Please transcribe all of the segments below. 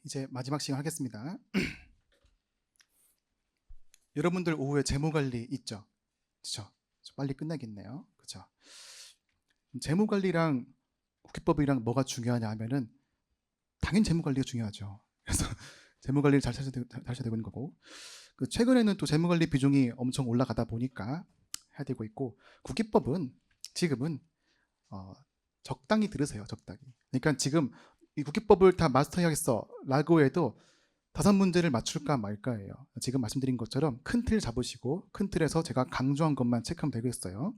이제 마지막 시간 하겠습니다. 여러분들 오후에 재무관리 있죠? 그렇죠? 빨리 끝나겠네요. 그렇죠? 재무관리랑 국회법이랑 뭐가 중요하냐 하면은 당연히 재무관리가 중요하죠. 그래서 재무관리를 잘 하셔야 되는 거고, 최근에는 또 재무관리 비중이 엄청 올라가다 보니까 해야 되고 있고, 국회법은 지금은 적당히 들으세요. 적당히. 그러니까 지금 이 국회법을 다 마스터해야겠어 라고 해도 5문제를 맞출까 말까예요. 지금 말씀드린 것처럼 큰 틀 잡으시고 큰 틀에서 제가 강조한 것만 체크하면 되겠어요.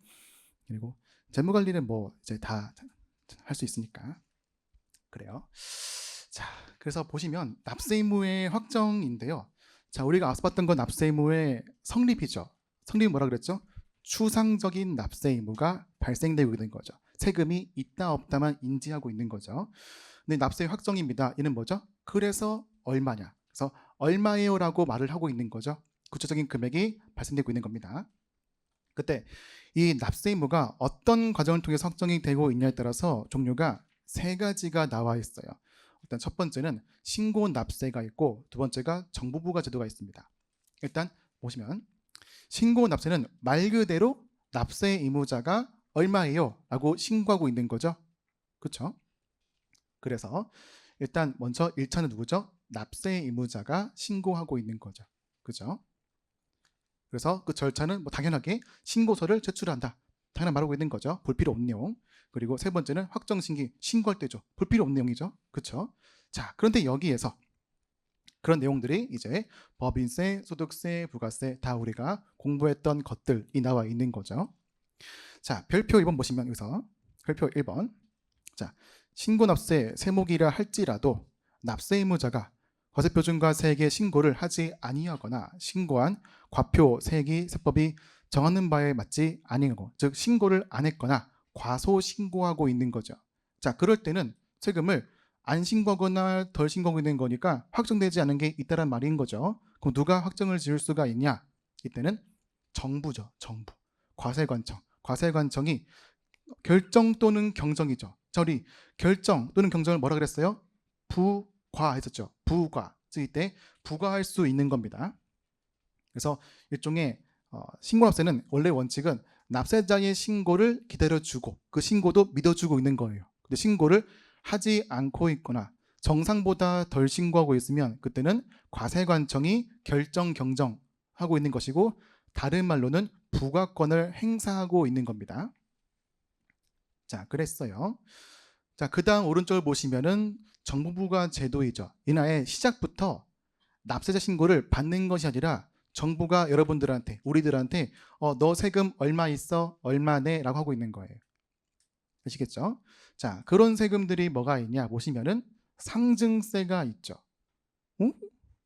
그리고 재무관리는 뭐 이제 다 할 수 있으니까 그래요. 자, 그래서 보시면 납세 의무의 확정인데요. 자, 우리가 앞서 봤던 건 납세 의무의 성립이죠. 성립이 뭐라 그랬죠? 추상적인 납세 의무가 발생되고 있는 거죠. 세금이 있다 없다만 인지하고 있는 거죠. 근데 납세 확정입니다. 이는 뭐죠? 그래서 얼마냐? 그래서 얼마예요? 라고 말을 하고 있는 거죠. 구체적인 금액이 발생되고 있는 겁니다. 그때 이 납세 의무가 어떤 과정을 통해서 확정이 되고 있냐에 따라서 종류가 3가지가 나와 있어요. 일단 첫 번째는 신고 납세가 있고, 두 번째가 정부부과 제도가 있습니다. 일단 보시면 신고 납세는 말 그대로 납세 의무자가 얼마예요? 라고 신고하고 있는 거죠. 그렇죠? 그래서 일단 먼저 1차는 누구죠? 납세 의무자가 신고하고 있는 거죠. 그죠? 그래서 그 절차는 뭐 당연하게 신고서를 제출한다. 당연히 말하고 있는 거죠. 볼 필요 없는 내용. 그리고 세 번째는 확정신기, 신고할 때죠. 볼 필요 없는 내용이죠. 그렇죠? 자, 그런데 여기에서 그런 내용들이 이제 법인세, 소득세, 부가세 다 우리가 공부했던 것들이 나와 있는 거죠. 자, 별표 1번 보시면 여기서 별표 1번. 자, 신고납세 세목이라 할지라도 납세 의무자가 과세표준과 세액의 신고를 하지 아니하거나 신고한 과표, 세액이 세법이 정하는 바에 맞지 아니하고, 즉 신고를 안 했거나 과소 신고하고 있는 거죠. 자, 그럴 때는 세금을 안 신고하거나 덜 신고하고 있는 거니까 확정되지 않은 게 있다란 말인 거죠. 그럼 누가 확정을 지을 수가 있냐? 이때는 정부죠. 정부. 과세관청. 과세관청이 결정 또는 경정이죠. 저리 결정 또는 경정을 뭐라 그랬어요? 부과 했었죠. 부과. 쓰일 때 부과할 수 있는 겁니다. 그래서 일종의 신고납세는 원래 원칙은 납세자의 신고를 기다려주고 그 신고도 믿어주고 있는 거예요. 근데 신고를 하지 않고 있거나 정상보다 덜 신고하고 있으면 그때는 과세관청이 결정 경정하고 있는 것이고, 다른 말로는 부과권을 행사하고 있는 겁니다. 자, 그랬어요. 자, 그 다음 오른쪽을 보시면은 정부부가 제도이죠. 이날의 시작부터 납세자 신고를 받는 것이 아니라 정부가 여러분들한테, 우리들한테 너 세금 얼마 있어? 얼마 내? 라고 하고 있는 거예요. 아시겠죠? 자, 그런 세금들이 뭐가 있냐 보시면은 상증세가 있죠.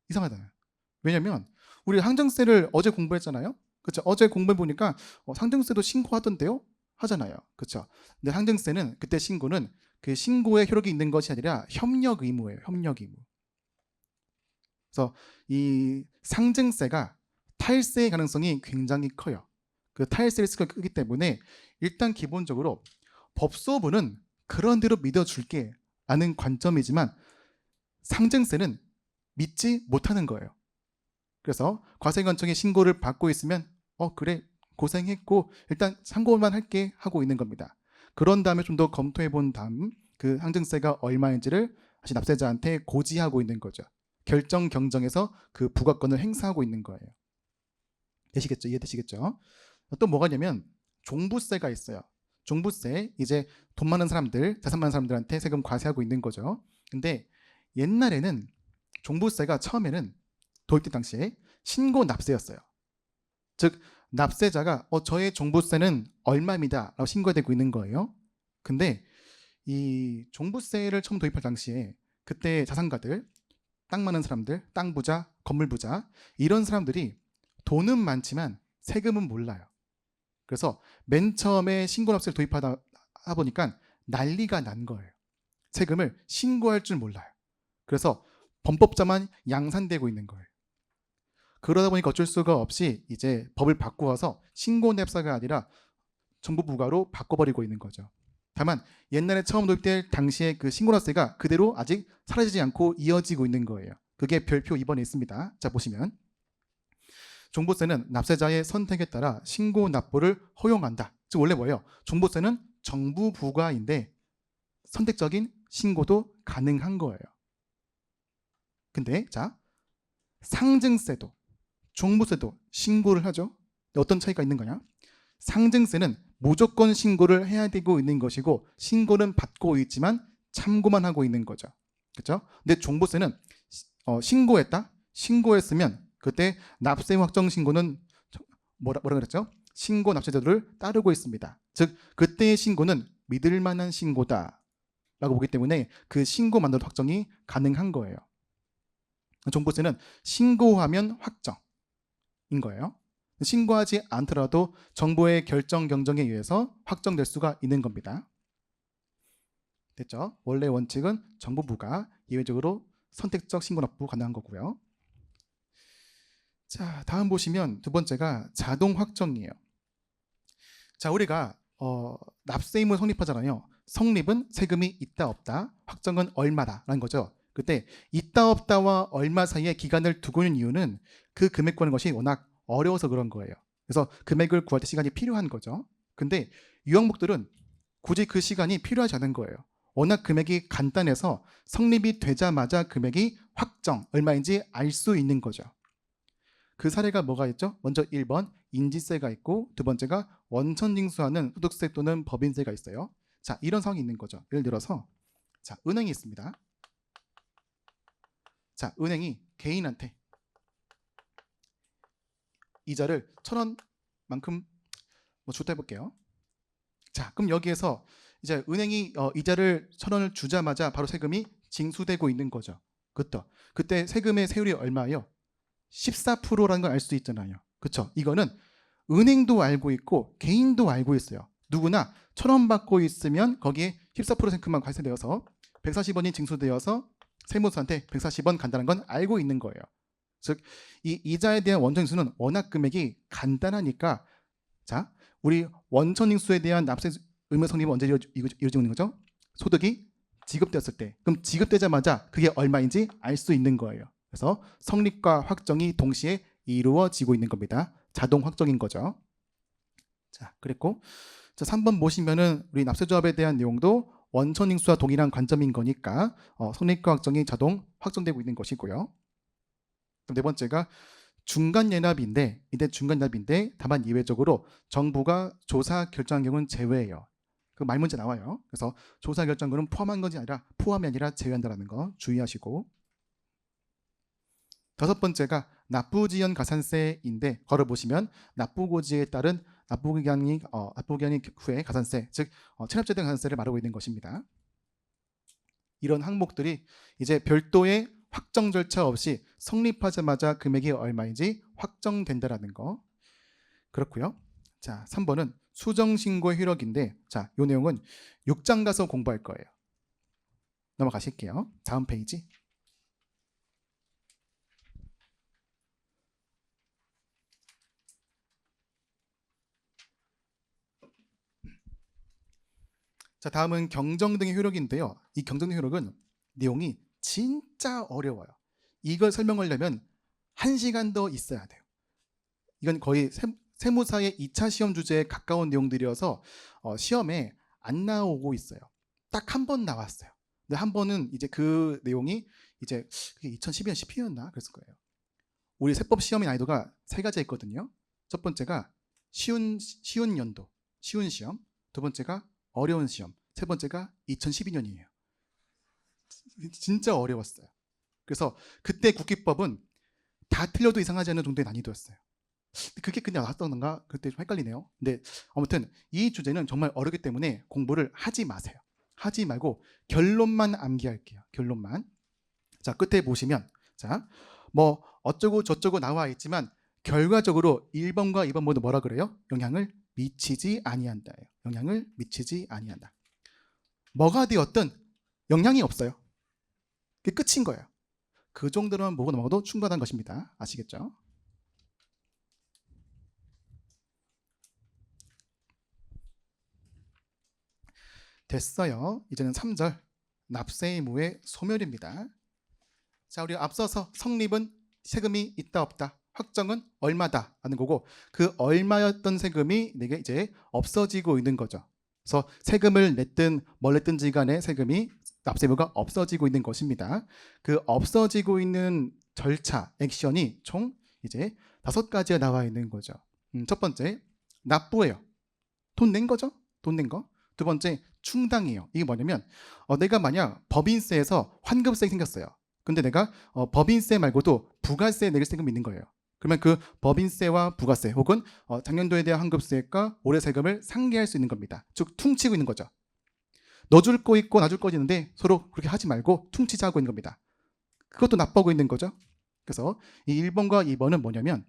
이상하다. 왜냐면 우리 상증세를 어제 공부했잖아요. 그렇죠? 어제 공부해 보니까 상증세도 신고하던데요? 하잖아요. 그렇죠? 근데 상증세는 그때 신고는 그 신고의 효력이 있는 것이 아니라 협력 의무예요. 협력 의무. 그래서 이 상증세가 탈세의 가능성이 굉장히 커요. 그 탈세 리스크가 크기 때문에 일단 기본적으로 법소부는 그런 대로 믿어줄게 라는 관점이지만 상증세는 믿지 못하는 거예요. 그래서 과세관청의 신고를 받고 있으면 그래 고생했고 일단 상고만 할게 하고 있는 겁니다. 그런 다음에 좀 더 검토해 본 다음 그 상증세가 얼마인지를 다시 납세자한테 고지하고 있는 거죠. 결정 경정에서 그 부과권을 행사하고 있는 거예요. 되시겠죠? 이해되시겠죠? 또 뭐가 있냐면 종부세가 있어요. 종부세, 이제 돈 많은 사람들, 자산 많은 사람들한테 세금 과세하고 있는 거죠. 근데 옛날에는 종부세가 처음에는 도입된 당시에 신고 납세였어요. 즉 납세자가 저의 종부세는 얼마입니다 라고 신고되고 있는 거예요. 근데 이 종부세를 처음 도입할 당시에 그때 자산가들, 땅 많은 사람들, 땅 부자, 건물 부자, 이런 사람들이 돈은 많지만 세금은 몰라요. 그래서 맨 처음에 신고납세를 도입하다 보니까 난리가 난 거예요. 세금을 신고할 줄 몰라요. 그래서 범법자만 양산되고 있는 거예요. 그러다 보니까 어쩔 수가 없이 이제 법을 바꾸어서 신고납세가 아니라 정부 부과로 바꿔버리고 있는 거죠. 다만 옛날에 처음 도입될 당시의 그 신고납세가 그대로 아직 사라지지 않고 이어지고 있는 거예요. 그게 별표 2번에 있습니다. 자, 보시면 종부세는 납세자의 선택에 따라 신고 납부를 허용한다. 즉 원래 뭐예요? 종부세는 정부 부과인데 선택적인 신고도 가능한 거예요. 근데 자, 상증세도 종부세도 신고를 하죠. 어떤 차이가 있는 거냐? 상증세는 무조건 신고를 해야 되고 있는 것이고 신고는 받고 있지만 참고만 하고 있는 거죠. 그렇죠? 근데 종부세는 신고했다? 신고했으면 그때 납세 확정 신고는 뭐라 그랬죠? 신고 납세제도를 따르고 있습니다. 즉 그때의 신고는 믿을 만한 신고다 라고 보기 때문에 그 신고만으로 확정이 가능한 거예요. 종부세는 신고하면 확정인 거예요. 신고하지 않더라도 정부의 결정 경정에 의해서 확정될 수가 있는 겁니다. 됐죠? 원래 원칙은 정부부가 예외적으로 선택적 신고 납부 가능한 거고요. 자, 다음 보시면 두 번째가 자동 확정이에요. 자, 우리가 납세의무 성립하잖아요. 성립은 세금이 있다 없다, 확정은 얼마다라는 거죠. 그때 있다 없다와 얼마 사이에 기간을 두고 있는 이유는 그 금액 구하는 것이 워낙 어려워서 그런 거예요. 그래서 금액을 구할 때 시간이 필요한 거죠. 근데 유형목들은 굳이 그 시간이 필요하지 않은 거예요. 워낙 금액이 간단해서 성립이 되자마자 금액이 확정, 얼마인지 알 수 있는 거죠. 그 사례가 뭐가 있죠? 먼저 1번 인지세가 있고 두 번째가 원천징수하는 소득세 또는 법인세가 있어요. 자, 이런 상황이 있는 거죠. 예를 들어서 자, 은행이 있습니다. 자, 은행이 개인한테 이자를 1,000원만큼 주다 해볼게요. 자, 그럼 여기에서 이제 은행이 이자를 1,000원을 주자마자 바로 세금이 징수되고 있는 거죠. 그때 세금의 세율이 얼마예요? 14%라는 걸 알 수 있잖아요. 그렇죠? 이거는 은행도 알고 있고 개인도 알고 있어요. 누구나 1,000원 받고 있으면 거기에 14% 세금만 과세되어서 140원이 징수되어서 세무서한테 140원 간다는 건 알고 있는 거예요. 즉, 이 이자에 대한 원천징수는 워낙 금액이 간단하니까 자, 우리 원천징수에 대한 납세 의무 성립은 언제 이루어지고 있는 거죠? 소득이 지급되었을 때. 그럼 지급되자마자 그게 얼마인지 알 수 있는 거예요. 그래서 성립과 확정이 동시에 이루어지고 있는 겁니다. 자동 확정인 거죠. 자, 그랬고 자, 3번 보시면은 우리 납세조합에 대한 내용도 원천징수와 동일한 관점인 거니까 성립과 확정이 자동 확정되고 있는 것이고요. 네 번째가 중간연합인데 다만 예외적으로 정부가 조사 결정한 경우는 제외예요. 그 말문제 나와요. 그래서 조사 결정권은 포함한 것이 아니라 포함이 아니라 제외한다는 거 주의하시고. 다섯 번째가 납부지연 가산세인데 걸어보시면 납부고지에 따른 납부기간이 후에 가산세, 즉 체납제된 가산세를 말하고 있는 것입니다. 이런 항목들이 이제 별도의 확정 절차 없이 성립하자마자 금액이 얼마인지 확정된다라는 거. 그렇고요. 자, 3번은 수정신고의 효력인데 자, 이 내용은 6장 가서 공부할 거예요. 넘어가실게요. 다음 페이지. 자, 다음은 경정등의 효력인데요. 이 경정등의 효력은 내용이 진짜 어려워요. 이걸 설명하려면 1시간 더 있어야 돼요. 이건 거의 세무사의 2차 시험 주제에 가까운 내용들이어서 시험에 안 나오고 있어요. 딱 한 번 나왔어요. 근데 한 번은 이제 그 내용이 이제 그게 2012년 12년이었나 그랬을 거예요. 우리 세법 시험의 난이도가 3가지 있거든요. 첫 번째가 쉬운 연도, 쉬운 시험. 두 번째가 어려운 시험. 세 번째가 2012년이에요. 진짜 어려웠어요. 그래서 그때 국기법은 다 틀려도 이상하지 않은 정도의 난이도였어요. 그게 그냥 나왔던가 그때 좀 헷갈리네요. 근데 아무튼 이 주제는 정말 어렵기 때문에 공부를 하지 마세요. 하지 말고 결론만 암기할게요. 결론만. 자, 끝에 보시면 자, 뭐 어쩌고 저쩌고 나와 있지만 결과적으로 1번과 2번 모두 뭐라 그래요? 영향을 미치지 아니한다예요. 영향을 미치지 아니한다. 뭐가 되었든 영향이 없어요. 그게 끝인 거예요. 그 정도로만 보고 넘어가도 충분한 것입니다. 아시겠죠? 됐어요. 이제는 3절 납세 의무의 소멸입니다. 자, 우리 앞서서 성립은 세금이 있다 없다, 확정은 얼마다 하는 거고, 그 얼마였던 세금이 내게 이제 없어지고 있는 거죠. 그래서 세금을 냈든 뭘 냈든지 간에 세금이 납세 의무가 없어지고 있는 것입니다. 그 없어지고 있는 절차, 액션이 총 이제 5가지가 나와 있는 거죠. 첫 번째, 납부예요. 돈 낸 거죠? 돈 낸 거. 두 번째, 충당이에요. 이게 뭐냐면 내가 만약 법인세에서 환급세가 생겼어요. 근데 내가 법인세 말고도 부가세 낼 세금이 있는 거예요. 그러면 그 법인세와 부가세 혹은 작년도에 대한 환급세가 올해 세금을 상계할 수 있는 겁니다. 즉 퉁치고 있는 거죠. 너 줄 거 있고 나 줄 거 있는데 서로 그렇게 하지 말고 퉁치자 하고 있는 겁니다. 그것도 나빠고 있는 거죠. 그래서 이 1번과 2번은 뭐냐면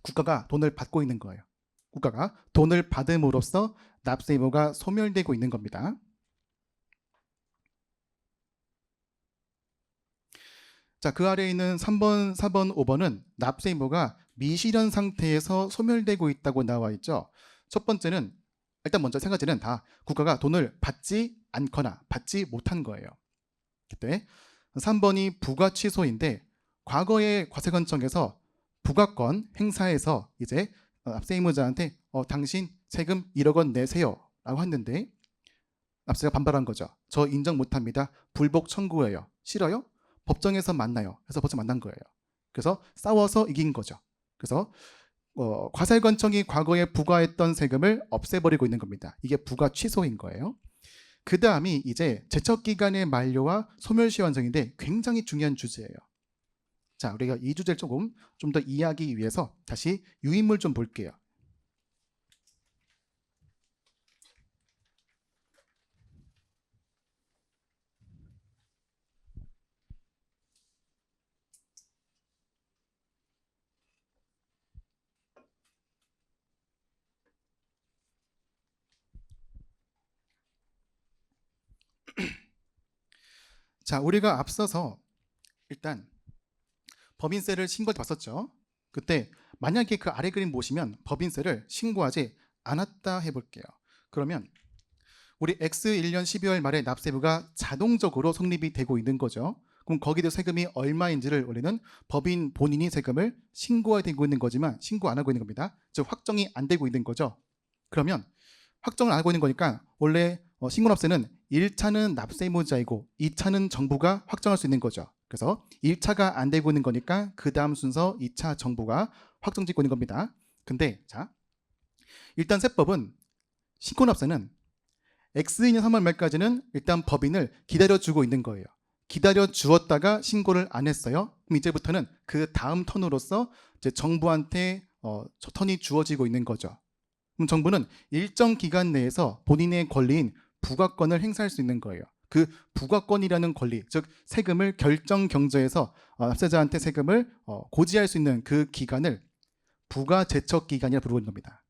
국가가 돈을 받고 있는 거예요. 국가가 돈을 받음으로써 납세 의무가 소멸되고 있는 겁니다. 자, 그 아래에 있는 3번, 4번, 5번은 납세 의무가 미실현 상태에서 소멸되고 있다고 나와 있죠. 첫 번째는 일단 먼저 세 가지는 다 국가가 돈을 받지 않거나 받지 못한 거예요. 그때 3번이 부가 취소인데 과거의 과세관청에서 부가권 행사해서 이제 납세 의무자한테 당신 세금 1억 원 내세요 라고 했는데 납세가 반발한 거죠. 저 인정 못합니다. 불복 청구해요. 싫어요? 법정에서 만나요. 그래서 법정 만난 거예요. 그래서 싸워서 이긴 거죠. 그래서 과세관청이 과거에 부과했던 세금을 없애버리고 있는 겁니다. 이게 부가 취소인 거예요. 그 다음이 이제 제척기간의 만료와 소멸시 완성인데 굉장히 중요한 주제예요. 자, 우리가 이 주제를 좀 더 이해하기 위해서 다시 유인물 좀 볼게요. 자, 우리가 앞서서 일단 법인세를 신고할 때 봤었죠. 그때 만약에 그 아래 그림 보시면 법인세를 신고하지 않았다 해볼게요. 그러면 우리 X1년 12월 말에 납세부가 자동적으로 성립이 되고 있는 거죠. 그럼 거기에 대해 세금이 얼마인지를 원래는 법인 본인이 세금을 신고해야 되고 있는 거지만 신고 안 하고 있는 겁니다. 즉 확정이 안 되고 있는 거죠. 그러면 확정을 안 하고 있는 거니까 원래 신고납세는 1차는 납세 의무자이고 2차는 정부가 확정할 수 있는 거죠. 그래서 1차가 안 되고 있는 거니까 그 다음 순서 2차 정부가 확정짓고 있는 겁니다. 근데 자, 일단 세법은 신고납세는 X2년 3월 말까지는 일단 법인을 기다려주고 있는 거예요. 기다려주었다가 신고를 안 했어요. 그럼 이제부터는 그 다음 턴으로서 이제 정부한테 턴이 주어지고 있는 거죠. 그럼 정부는 일정 기간 내에서 본인의 권리인 부가권을 행사할 수 있는 거예요. 그 부가권이라는 권리, 즉 세금을 결정 경조해서 납세자한테 세금을 고지할 수 있는 그 기간을 부가제척 기간이라 부르는 겁니다.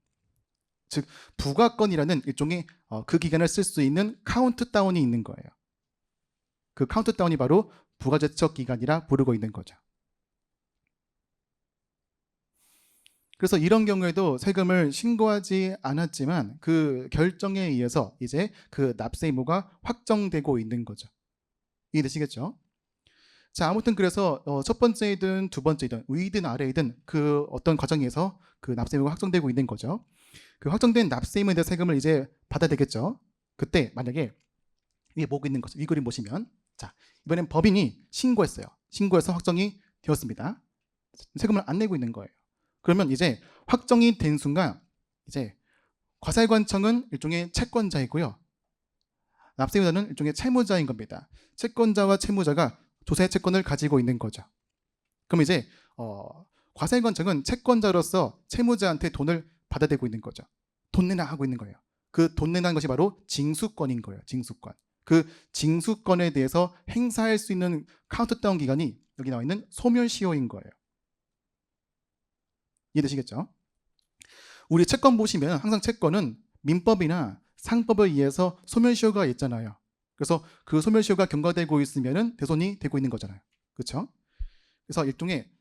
즉 부가권이라는 일종의 그 기간을 쓸 수 있는 카운트다운이 있는 거예요. 그 카운트다운이 바로 부가제척 기간이라 부르고 있는 거죠. 그래서 이런 경우에도 세금을 신고하지 않았지만 그 결정에 의해서 이제 그 납세 의무가 확정되고 있는 거죠. 이해되시겠죠? 자, 아무튼 그래서 첫 번째이든 두 번째이든 위든 아래이든 그 어떤 과정에서 그 납세 의무가 확정되고 있는 거죠. 그 확정된 납세 의무에 대한 세금을 이제 받아야 되겠죠. 그때 만약에 위에 보고 있는 거죠. 이 그림 보시면 자, 이번엔 법인이 신고했어요. 신고해서 확정이 되었습니다. 세금을 안 내고 있는 거예요. 그러면 이제 확정이 된 순간 이제 과세관청은 일종의 채권자이고요. 납세의무자는 일종의 채무자인 겁니다. 채권자와 채무자가 조세 채권을 가지고 있는 거죠. 그럼 이제 과세관청은 채권자로서 채무자한테 돈을 받아대고 있는 거죠. 돈 내놔 하고 있는 거예요. 그 돈 내라는 것이 바로 징수권인 거예요. 징수권. 그 징수권에 대해서 행사할 수 있는 카운트다운 기간이 여기 나와 있는 소멸시효인 거예요. 이해되시겠죠? 우리 채권 보시면 항상 채권은 민법이나 상법에 의해서 소멸시효가 있잖아요. 그래서 그 소멸시효가 경과되고 있으면 대손이 되고 있는 거잖아요. 그렇죠? 그래서 일종의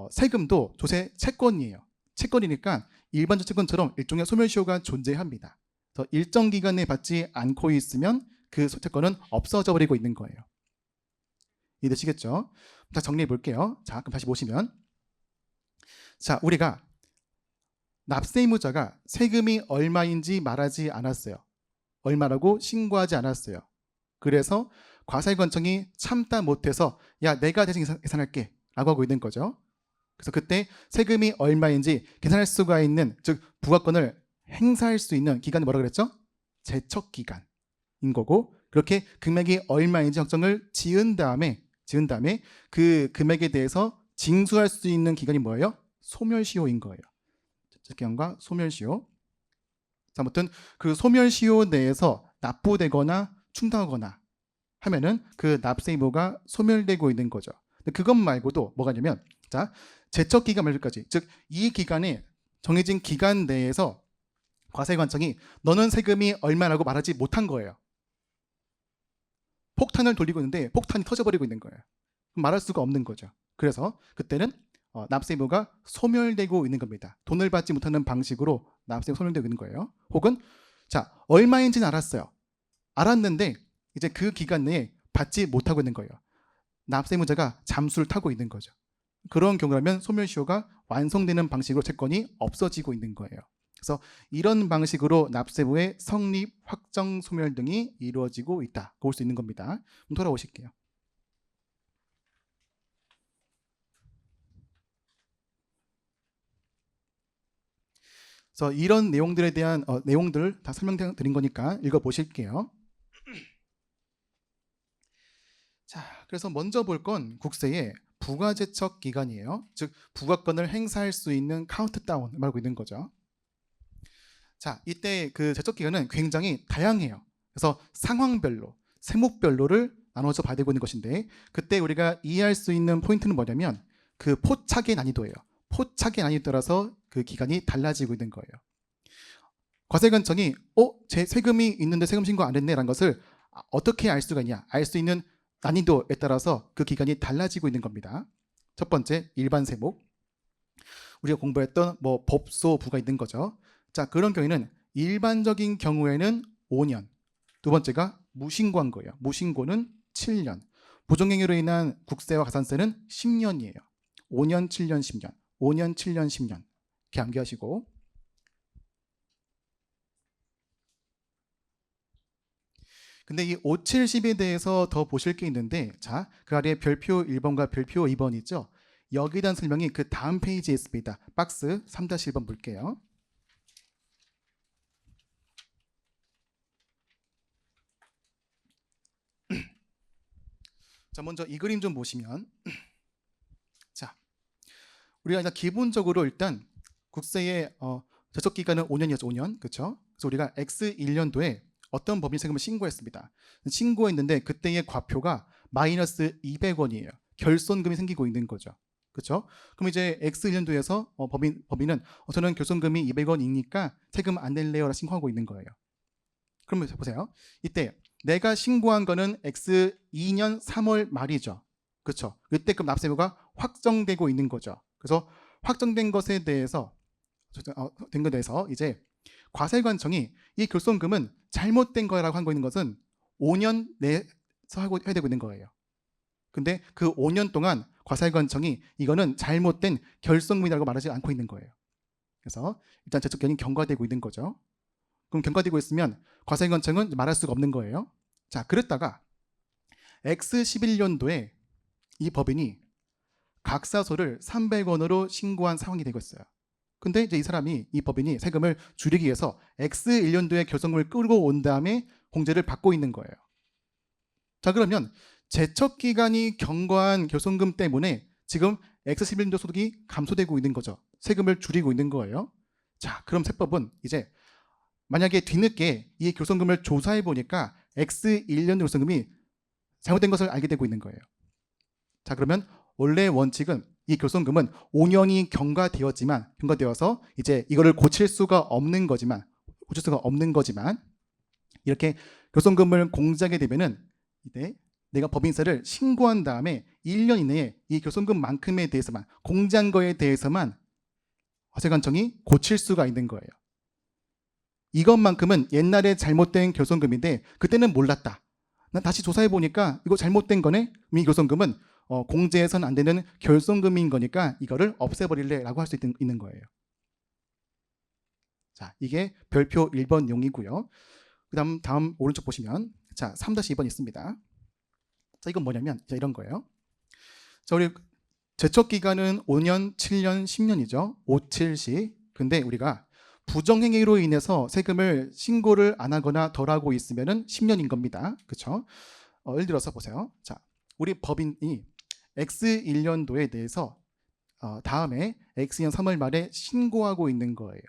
세금도 조세 채권이에요. 채권이니까 일반적 채권처럼 일종의 소멸시효가 존재합니다. 그래서 일정 기간 내에 받지 않고 있으면 그 채권은 없어져 버리고 있는 거예요. 이해되시겠죠? 자, 정리해 볼게요. 자, 그럼 다시 보시면, 자, 우리가 납세 의무자가 세금이 얼마인지 말하지 않았어요. 얼마라고 신고하지 않았어요. 그래서 과세관청이 참다 못해서 야, 내가 대신 계산할게 라고 하고 있는 거죠. 그래서 그때 세금이 얼마인지 계산할 수가 있는, 즉 부과권을 행사할 수 있는 기간이 뭐라고 그랬죠? 제척기간인 거고, 그렇게 금액이 얼마인지 확정을 지은 다음에 그 금액에 대해서 징수할 수 있는 기간이 뭐예요? 소멸시효인 거예요. 제척기간과 소멸시효. 아무튼 그 소멸시효 내에서 납부되거나 충당하거나 하면은 그 납세 의무가 소멸되고 있는 거죠. 근데 그것 말고도 뭐가 있냐면, 자, 제척기간 말까지, 즉 이 기간에 정해진 기간 내에서 과세관청이 너는 세금이 얼마라고 말하지 못한 거예요. 폭탄을 돌리고 있는데 폭탄이 터져버리고 있는 거예요. 말할 수가 없는 거죠. 그래서 그때는 납세 의무가 소멸되고 있는 겁니다. 돈을 받지 못하는 방식으로 납세 의무가 소멸되고 있는 거예요. 혹은 자, 얼마인지는 알았어요. 알았는데 이제 그 기간 내에 받지 못하고 있는 거예요. 납세 의무자가 잠수를 타고 있는 거죠. 그런 경우라면 소멸시효가 완성되는 방식으로 채권이 없어지고 있는 거예요. 그래서 이런 방식으로 납세부의 성립, 확정, 소멸 등이 이루어지고 있다. 볼 수 있는 겁니다. 돌아오실게요. 그래서 이런 내용들에 대한 내용들을 다 설명드린 거니까 읽어보실게요. 자, 그래서 먼저 볼 건 국세의 부가제척 기간이에요. 즉 부가권을 행사할 수 있는 카운트다운 말하고 있는 거죠. 자, 이때 그 제척 기간은 굉장히 다양해요. 그래서 상황별로, 세목별로를 나눠서 봐야 되고 있는 것인데, 그때 우리가 이해할 수 있는 포인트는 뭐냐면 그 포착의 난이도예요. 포착의 난이도에 따라서 그 기간이 달라지고 있는 거예요. 과세관청이 제 세금이 있는데 세금 신고 안 했네라는 것을 어떻게 알 수가 있냐? 알 수 있는 난이도에 따라서 그 기간이 달라지고 있는 겁니다. 첫 번째, 일반 세목. 우리가 공부했던 뭐 법소, 부가 있는 거죠. 자, 그런 경우에는 일반적인 경우에는 5년. 두 번째가 무신고한 거예요. 무신고는 7년. 부정행위로 인한 국세와 가산세는 10년이에요. 5년, 7년, 10년. 5년, 7년, 10년. 이렇게 암기하시고. 근데 이 5, 70에 대해서 더 보실 게 있는데, 자, 그 아래에 별표 1번과 별표 2번 있죠? 여기에 대한 설명이 그 다음 페이지에 있습니다. 박스 3-1번 볼게요. 자, 먼저 이 그림 좀 보시면, 자, 우리가 일단 기본적으로 일단 국세의 제척 기간은 5년이었죠. 5년. 그렇죠? 그래서 우리가 X1년도에 어떤 법인 세금을 신고했습니다. 신고했는데 그때의 과표가 마이너스 200원이에요. 결손금이 생기고 있는 거죠. 그렇죠? 그럼 이제 X1년도에서 법인은 저는 결손금이 200원이니까 세금 안 낼래요라고 신고하고 있는 거예요. 그러면 보세요. 이때 내가 신고한 거는 X2년 3월 말이죠. 그렇죠? 이때 그럼 납세부가 확정되고 있는 거죠. 그래서 확정된 것에 대해서 이제 과세관청이 이 결손금은 잘못된 거라고 하고 있는 것은 5년 내에서 해야 되고 있는 거예요. 근데 그 5년 동안 과세관청이 이거는 잘못된 결손금이라고 말하지 않고 있는 거예요. 그래서 일단 제척기간이 경과되고 있는 거죠. 그럼 경과되고 있으면 과세관청은 말할 수가 없는 거예요. 자, 그랬다가 X11년도에 이 법인이 각사소를 300원으로 신고한 상황이 되고 있어요. 근데 이제 이 법인이 세금을 줄이기 위해서 X1년도에 결손금을 끌고 온 다음에 공제를 받고 있는 거예요. 자, 그러면 제척기간이 경과한 결손금 때문에 지금 X11년도 소득이 감소되고 있는 거죠. 세금을 줄이고 있는 거예요. 자, 그럼 세법은 이제 만약에 뒤늦게 이 결손금을 조사해 보니까 X1년 결손금이 잘못된 것을 알게 되고 있는 거예요. 자, 그러면 원래 원칙은 이 결손금은 5년이 경과되어서 이제 이거를 고칠 수가 없는 거지만 이렇게 결손금을 공제하게 되면은 이때 내가 법인세를 신고한 다음에 1년 이내에 이 결손금만큼에 대해서만, 공제한 거에 대해서만 과세관청이 고칠 수가 있는 거예요. 이것만큼은 옛날에 잘못된 결손금인데 그때는 몰랐다. 난 다시 조사해 보니까 이거 잘못된 거네. 이 결손금은 공제해서는 안 되는 결손금인 거니까 이거를 없애버릴래라고 할 수 있는 거예요. 자, 이게 별표 1번용이고요. 그다음 다음 오른쪽 보시면 자 3-2번 있습니다. 자, 이건 뭐냐면 자, 이런 거예요. 자, 우리 제척 기간은 5년, 7년, 10년이죠. 5, 7시. 근데 우리가 부정행위로 인해서 세금을 신고를 안 하거나 덜 하고 있으면은 10년인 겁니다. 그렇죠? 예를 들어서 보세요. 자, 우리 법인이 X1년도에 대해서 다음에 X년 3월 말에 신고하고 있는 거예요.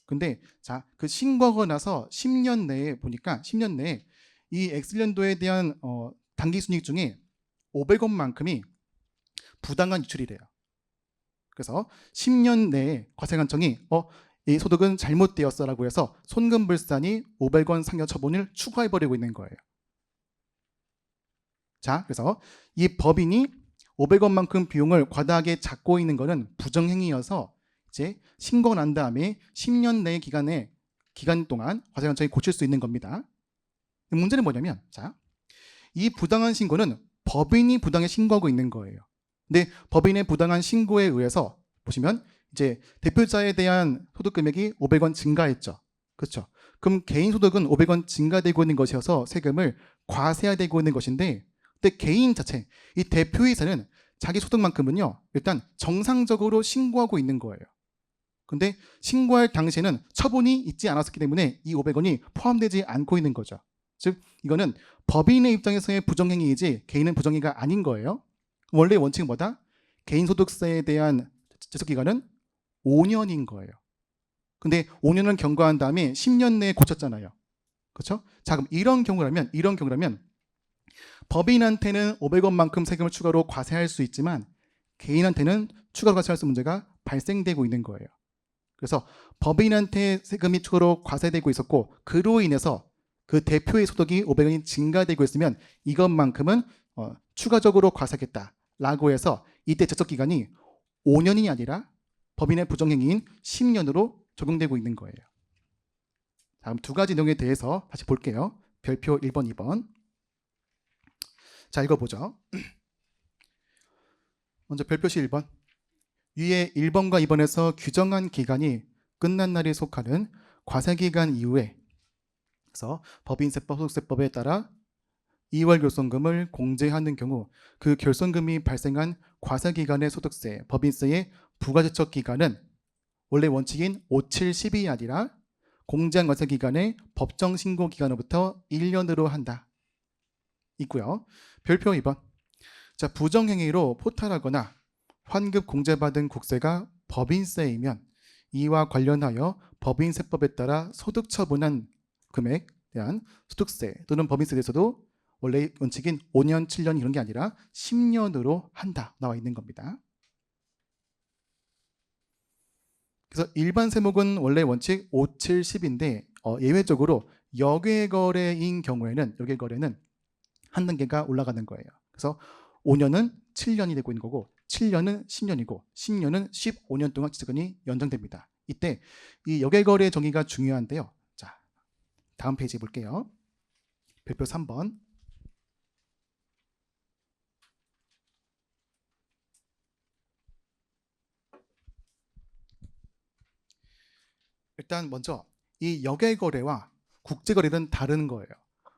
근데 자, 그 신고하고 나서 10년 내에 보니까 10년 내에 이 X년도에 대한 당기 순이익 중에 500원만큼이 부당한 유출이래요. 그래서 10년 내에 과세관청이 이 소득은 잘못되었어라고 해서 손금불산이 500원 상여 처분을 추가해버리고 있는 거예요. 자, 그래서 이 법인이 500원만큼 비용을 과다하게 잡고 있는 것은 부정행위여서 이제 신고가 난 다음에 10년 내 기간 동안 과세관청이 고칠 수 있는 겁니다. 문제는 뭐냐면, 자, 이 부당한 신고는 법인이 부당하게 신고하고 있는 거예요. 근데 법인의 부당한 신고에 의해서 보시면 이제 대표자에 대한 소득 금액이 500원 증가했죠. 그렇죠? 그럼 개인 소득은 500원 증가되고 있는 것이어서 세금을 과세하되고 있는 것인데, 근데 개인 자체, 이 대표이사는 자기 소득만큼은요, 일단 정상적으로 신고하고 있는 거예요. 근데 신고할 당시에는 처분이 있지 않았기 때문에 이 500원이 포함되지 않고 있는 거죠. 즉 이거는 법인의 입장에서의 부정행위이지 개인은 부정행위가 아닌 거예요. 원래 원칙은 뭐다? 개인소득세에 대한 제척기간은 5년인 거예요. 근데 5년을 경과한 다음에 10년 내에 고쳤잖아요. 그렇죠? 자, 그럼 이런 경우라면 법인한테는 500원만큼 세금을 추가로 과세할 수 있지만 개인한테는 추가로 과세할 수 있는 문제가 발생되고 있는 거예요. 그래서 법인한테 세금이 추가로 과세되고 있었고 그로 인해서 그 대표의 소득이 500원이 증가되고 있으면 이것만큼은 추가적으로 과세하겠다라고 해서 이때 제척기간이 5년이 아니라 법인의 부정행위인 10년으로 적용되고 있는 거예요. 다음 두 가지 내용에 대해서 다시 볼게요. 별표 1번, 2번. 자, 읽어보죠. 먼저 별표시 1번. 위에 1번과 2번에서 규정한 기간이 끝난 날에 속하는 과세기간 이후에 그래서 법인세법, 소득세법에 따라 2월 결손금을 공제하는 경우 그 결손금이 발생한 과세기간의 소득세, 법인세의 부가제척 기간은 원래 원칙인 5, 7, 10이 아니라 공제한 과세기간의 법정 신고 기간으로부터 1년으로 한다. 있고요. 별표 2번. 자, 부정행위로 포탈하거나 환급 공제받은 국세가 법인세이면 이와 관련하여 법인세법에 따라 소득 처분한 금액에 대한 소득세 또는 법인세에 대해서도 원래 원칙인 5년, 7년 이런 게 아니라 10년으로 한다 나와 있는 겁니다. 그래서 일반 세목은 원래 원칙 5, 7, 10인데 예외적으로 역외거래인 경우에는 역외거래는 한 단계가 올라가는 거예요. 그래서 5년은 7년이 되고 있는 거고 7년은 10년이고 10년은 15년 동안 지적권이 연장됩니다. 이때 이 역외거래 정의가 중요한데요. 자, 다음 페이지 볼게요. 별표 3번. 일단 먼저 이 역외거래와 국제거래는 다른 거예요.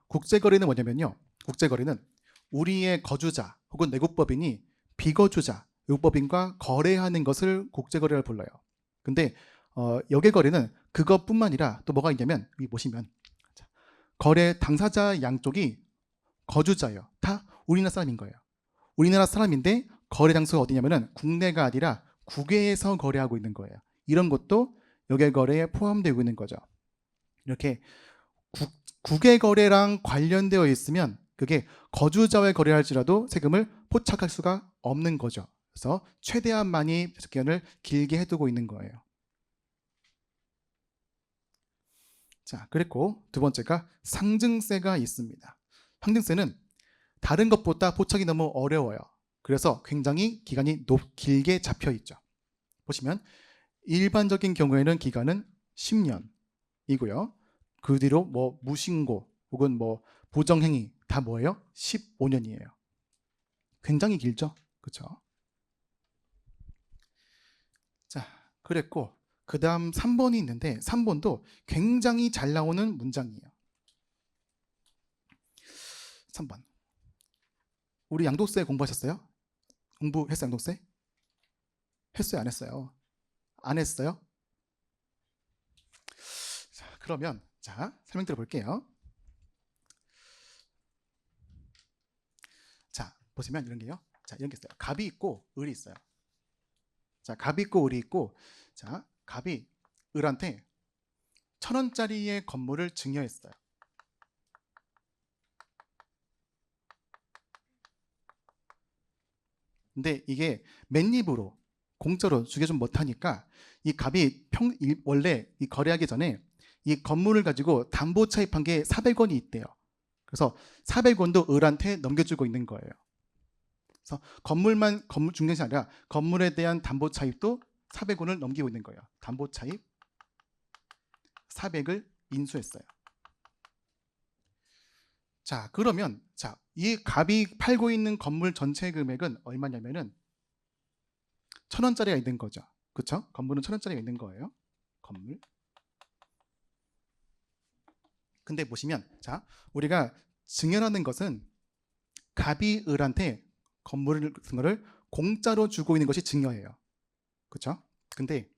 국제거래는 뭐냐면요. 국제거래는 우리의 거주자 혹은 내국법인이 비거주자, 외국법인과 거래하는 것을 국제거래를 불러요. 근데 역외거래는 그것뿐만 아니라 또 뭐가 있냐면 여기 보시면 거래 당사자 양쪽이 거주자예요. 다 우리나라 사람인 거예요. 우리나라 사람인데 거래 장소가 어디냐면은 국내가 아니라 국외에서 거래하고 있는 거예요. 이런 것도 역외거래에 포함되고 있는 거죠. 이렇게 국외 거래랑 관련되어 있으면 그게 거주자와의 거래할지라도 세금을 포착할 수가 없는 거죠. 그래서 최대한 많이 기간을 길게 해두고 있는 거예요. 자, 그리고 두 번째가 상증세가 있습니다. 상증세는 다른 것보다 포착이 너무 어려워요. 그래서 굉장히 기간이 길게 잡혀 있죠. 보시면 일반적인 경우에는 기간은 10년이고요. 그 뒤로 뭐 무신고 혹은 뭐 부정행위 다 뭐예요? 15년이에요. 굉장히 길죠? 그렇죠? 자, 그랬고 그 다음 3번이 있는데 3번도 굉장히 잘 나오는 문장이에요. 3번. 우리 양도세 공부하셨어요? 공부했어요, 양도세? 했어요, 안 했어요? 안 했어요? 자, 그러면 자, 설명 들어볼게요. 자, 보시면 이런 게요. 자, 이런 게 있어요. 갑이 있고 을이 있어요. 자, 갑이 있고 을이 있고, 자, 갑이 을한테 1,000원짜리의 건물을 증여했어요. 근데 이게 맨입으로 공짜로 주게 못하니까 이 갑이 원래 이 거래하기 전에 이 건물을 가지고 담보 차입한 게 400원이 있대요. 그래서 400원도 을한테 넘겨주고 있는 거예요. 그래서 건물 중개는 아니라 건물에 대한 담보 차입도 400원을 넘기고 있는 거예요. 담보 차입 400을 인수했어요. 자, 그러면 자, 이 갑이 팔고 있는 건물 전체 금액은 얼마냐면은 1,000원짜리가 있는 거죠. 그렇죠? 건물은 1,000원짜리가 있는 거예요. 건물. 근데 보시면 자, 우리가 증여라는 것은 갑이 을한테 건물을 공짜로 주고 있는 것이 증여예요. 그렇죠? 근데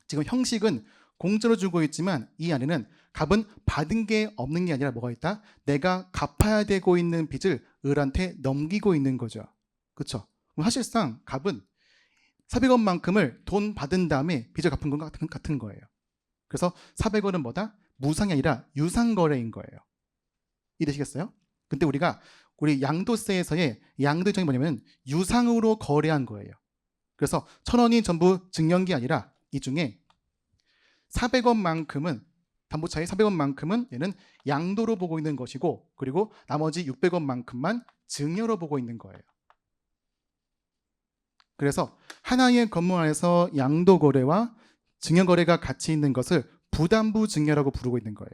지금 형식은 공짜로 주고 있지만 이 안에는 갑은 받은 게 없는 게 아니라 뭐가 있다? 내가 갚아야 되고 있는 빚을 을한테 넘기고 있는 거죠. 그렇죠? 그럼 사실상 갑은 400원만큼을 돈 받은 다음에 빚을 갚은 것 같은 거예요. 그래서 400원은 뭐다? 무상이 아니라 유상거래인 거예요. 이해되시겠어요? 근데 우리 양도세에서의 양도 일정이 뭐냐면 유상으로 거래한 거예요. 그래서 1,000원이 전부 증여한 게 아니라 이 중에 400원만큼은 담보차익 400원만큼은 얘는 양도로 보고 있는 것이고 그리고 나머지 600원만큼만 증여로 보고 있는 거예요. 그래서 하나의 건물 안에서 양도 거래와 증여 거래가 같이 있는 것을 부담부 증여라고 부르고 있는 거예요.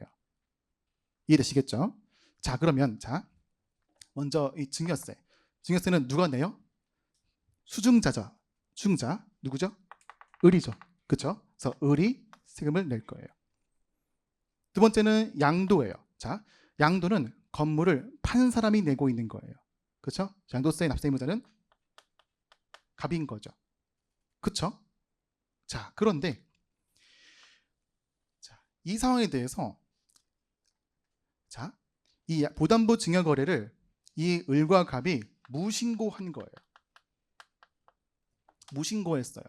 이해되시겠죠? 자, 그러면 자, 먼저 이 증여세. 증여세는 누가 내요? 수증자죠. 수증자 누구죠? 을이죠. 그렇죠? 그래서 을이 세금을 낼 거예요. 두 번째는 양도예요. 자, 양도는 건물을 판 사람이 내고 있는 거예요. 그렇죠? 양도세의 납세 의무자는 갑인 거죠. 그렇죠? 자, 그런데 자, 이 상황에 대해서 자, 이 부담부 증여 거래를 이 을과 갑이 무신고한 거예요. 무신고했어요.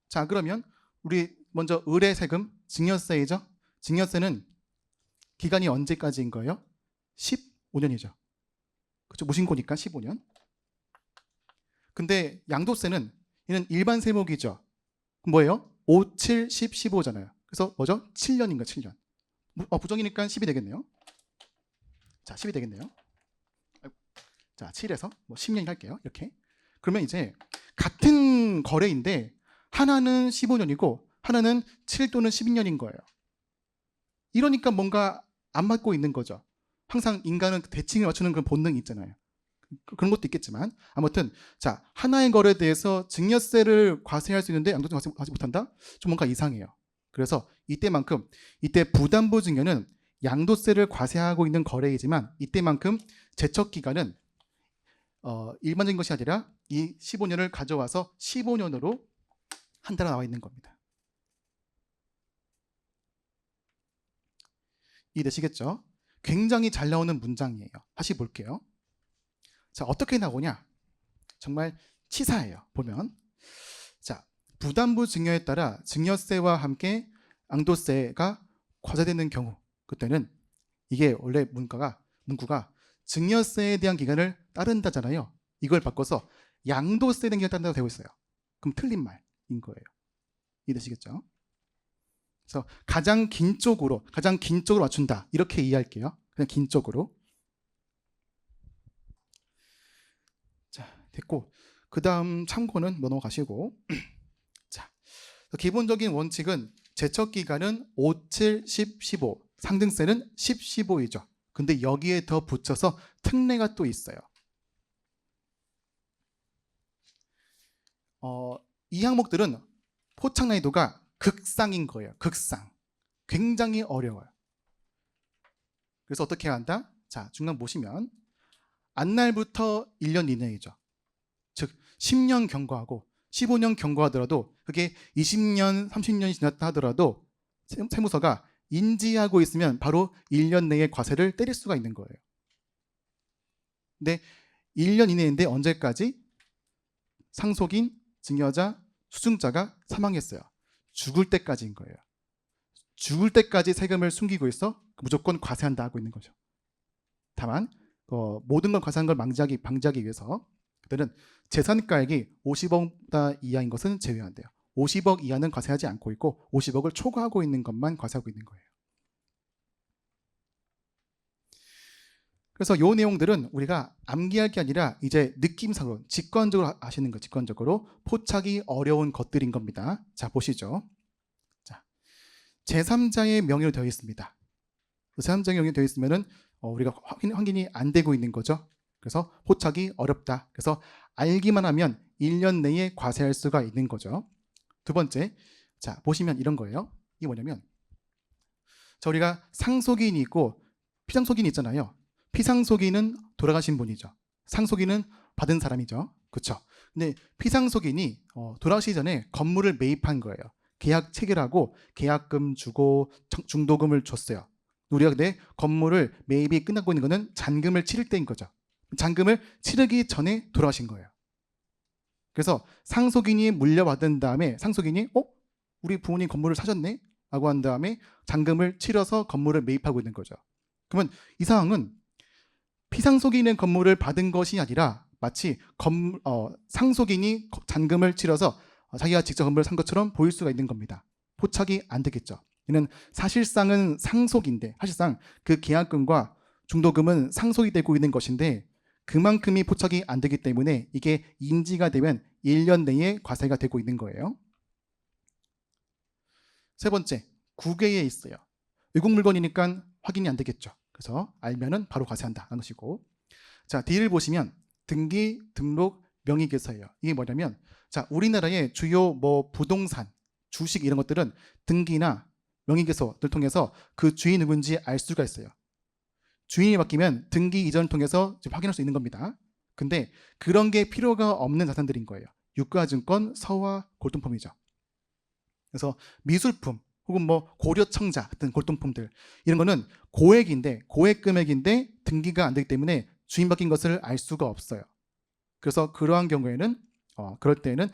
자, 그러면 우리 먼저 을의 세금 증여세이죠. 증여세는 기간이 언제까지인 거예요? 15년이죠. 그렇죠? 무신고니까 15년. 근데 양도세는 얘는 일반 세목이죠. 뭐예요? 5, 7, 10, 15잖아요. 그래서 뭐죠? 7년인가 7년. 부정이니까 10이 되겠네요. 자, 10이 되겠네요. 자, 7에서 뭐 10년이 할게요. 이렇게. 그러면 이제 같은 거래인데 하나는 15년이고 하나는 7 또는 12년인 거예요. 이러니까 뭔가 안 맞고 있는 거죠. 항상 인간은 대칭을 맞추는 그런 본능이 있잖아요. 그런 것도 있겠지만 아무튼 자, 하나의 거래에 대해서 증여세를 과세할 수 있는데 양도세 과세 못한다? 좀 뭔가 이상해요. 그래서 이때 부담부 증여는 양도세를 과세하고 있는 거래이지만 이때만큼 제척기간은 일반적인 것이 아니라 이 15년을 가져와서 15년으로 한다라 나와 있는 겁니다. 이해되시겠죠? 굉장히 잘 나오는 문장이에요. 다시 볼게요. 자, 어떻게 나오냐? 정말 치사해요. 보면 자, 부담부 증여에 따라 증여세와 함께 양도세가 과세되는 경우 그때는 이게 원래 문구가 증여세에 대한 기간을 따른다잖아요. 이걸 바꿔서 양도세에 대한 기간을 따른다고 되어 있어요. 그럼 틀린 말인 거예요. 이해되시겠죠? 그래서 가장 긴 쪽으로 맞춘다. 이렇게 이해할게요. 그냥 긴 쪽으로. 자, 됐고 그 다음 참고는 넘어가시고 자, 기본적인 원칙은 제척기간은 5, 7, 10, 15 상등세는 10, 15이죠. 근데 여기에 더 붙여서 특례가 또 있어요. 이 항목들은 포착 난이도가 극상인 거예요. 극상. 굉장히 어려워요. 그래서 어떻게 해야 한다? 자, 중간 보시면 안날부터 1년 이내이죠. 즉 10년 경과하고 15년 경과하더라도 그게 20년, 30년이 지났다 하더라도 세무서가 인지하고 있으면 바로 1년 내에 과세를 때릴 수가 있는 거예요. 근데 1년 이내인데 언제까지? 상속인, 증여자, 수증자가 사망했어요. 죽을 때까지인 거예요. 죽을 때까지 세금을 숨기고 있어 무조건 과세한다 하고 있는 거죠. 다만 모든 걸 과세한 걸 방지하기 위해서 그들은 재산가액이 50억 이하인 것은 제외한대요. 50억 이하는 과세하지 않고 있고 50억을 초과하고 있는 것만 과세하고 있는 거예요. 그래서 이 내용들은 우리가 암기할 게 아니라 이제 느낌상으로 직관적으로 하시는 거, 직관적으로 포착이 어려운 것들인 겁니다. 자, 보시죠. 자, 제3자의 명의로 되어 있습니다. 제3자의 명의로 되어 있으면은 우리가 확인이 안 되고 있는 거죠. 그래서 포착이 어렵다. 그래서 알기만 하면 1년 내에 과세할 수가 있는 거죠. 두 번째, 자 보시면 이런 거예요. 이게 뭐냐면, 자 우리가 상속인이 있고 피상속인이 있잖아요. 피상속인은 돌아가신 분이죠. 상속인은 받은 사람이죠. 그렇죠? 근데 피상속인이 돌아가시기 전에 건물을 매입한 거예요. 계약 체결하고 계약금 주고 중도금을 줬어요. 우리가 근데 건물을 매입이 끝나고 있는 거는 잔금을 치를 때인 거죠. 잔금을 치르기 전에 돌아가신 거예요. 그래서 상속인이 물려받은 다음에 상속인이 우리 부모님 건물을 사셨네? 라고 한 다음에 잔금을 치러서 건물을 매입하고 있는 거죠. 그러면 이 상황은 피상속인의 건물을 받은 것이 아니라 마치 상속인이 잔금을 치러서 자기가 직접 건물을 산 것처럼 보일 수가 있는 겁니다. 포착이 안 되겠죠. 이는 사실상은 상속인데 사실상 그 계약금과 중도금은 상속이 되고 있는 것인데 그만큼이 포착이 안 되기 때문에 이게 인지가 되면 1년 내에 과세가 되고 있는 거예요. 세 번째, 국외에 있어요. 외국 물건이니까 확인이 안 되겠죠. 그래서 알면은 바로 과세한다 하는 것이고, 자 D를 보시면 등기, 등록, 명의개서예요. 이게 뭐냐면, 자 우리나라의 주요 부동산, 주식 이런 것들은 등기나 명의개서를 통해서 그 주인이 누군지 알 수가 있어요. 주인이 바뀌면 등기 이전을 통해서 확인할 수 있는 겁니다. 근데 그런 게 필요가 없는 자산들인 거예요. 유가증권, 서화, 골동품이죠. 그래서 미술품 혹은 고려청자 같은 골동품들 이런 거는 고액 금액인데 등기가 안 되기 때문에 주인 바뀐 것을 알 수가 없어요. 그래서 그러한 경우에는 그럴 때는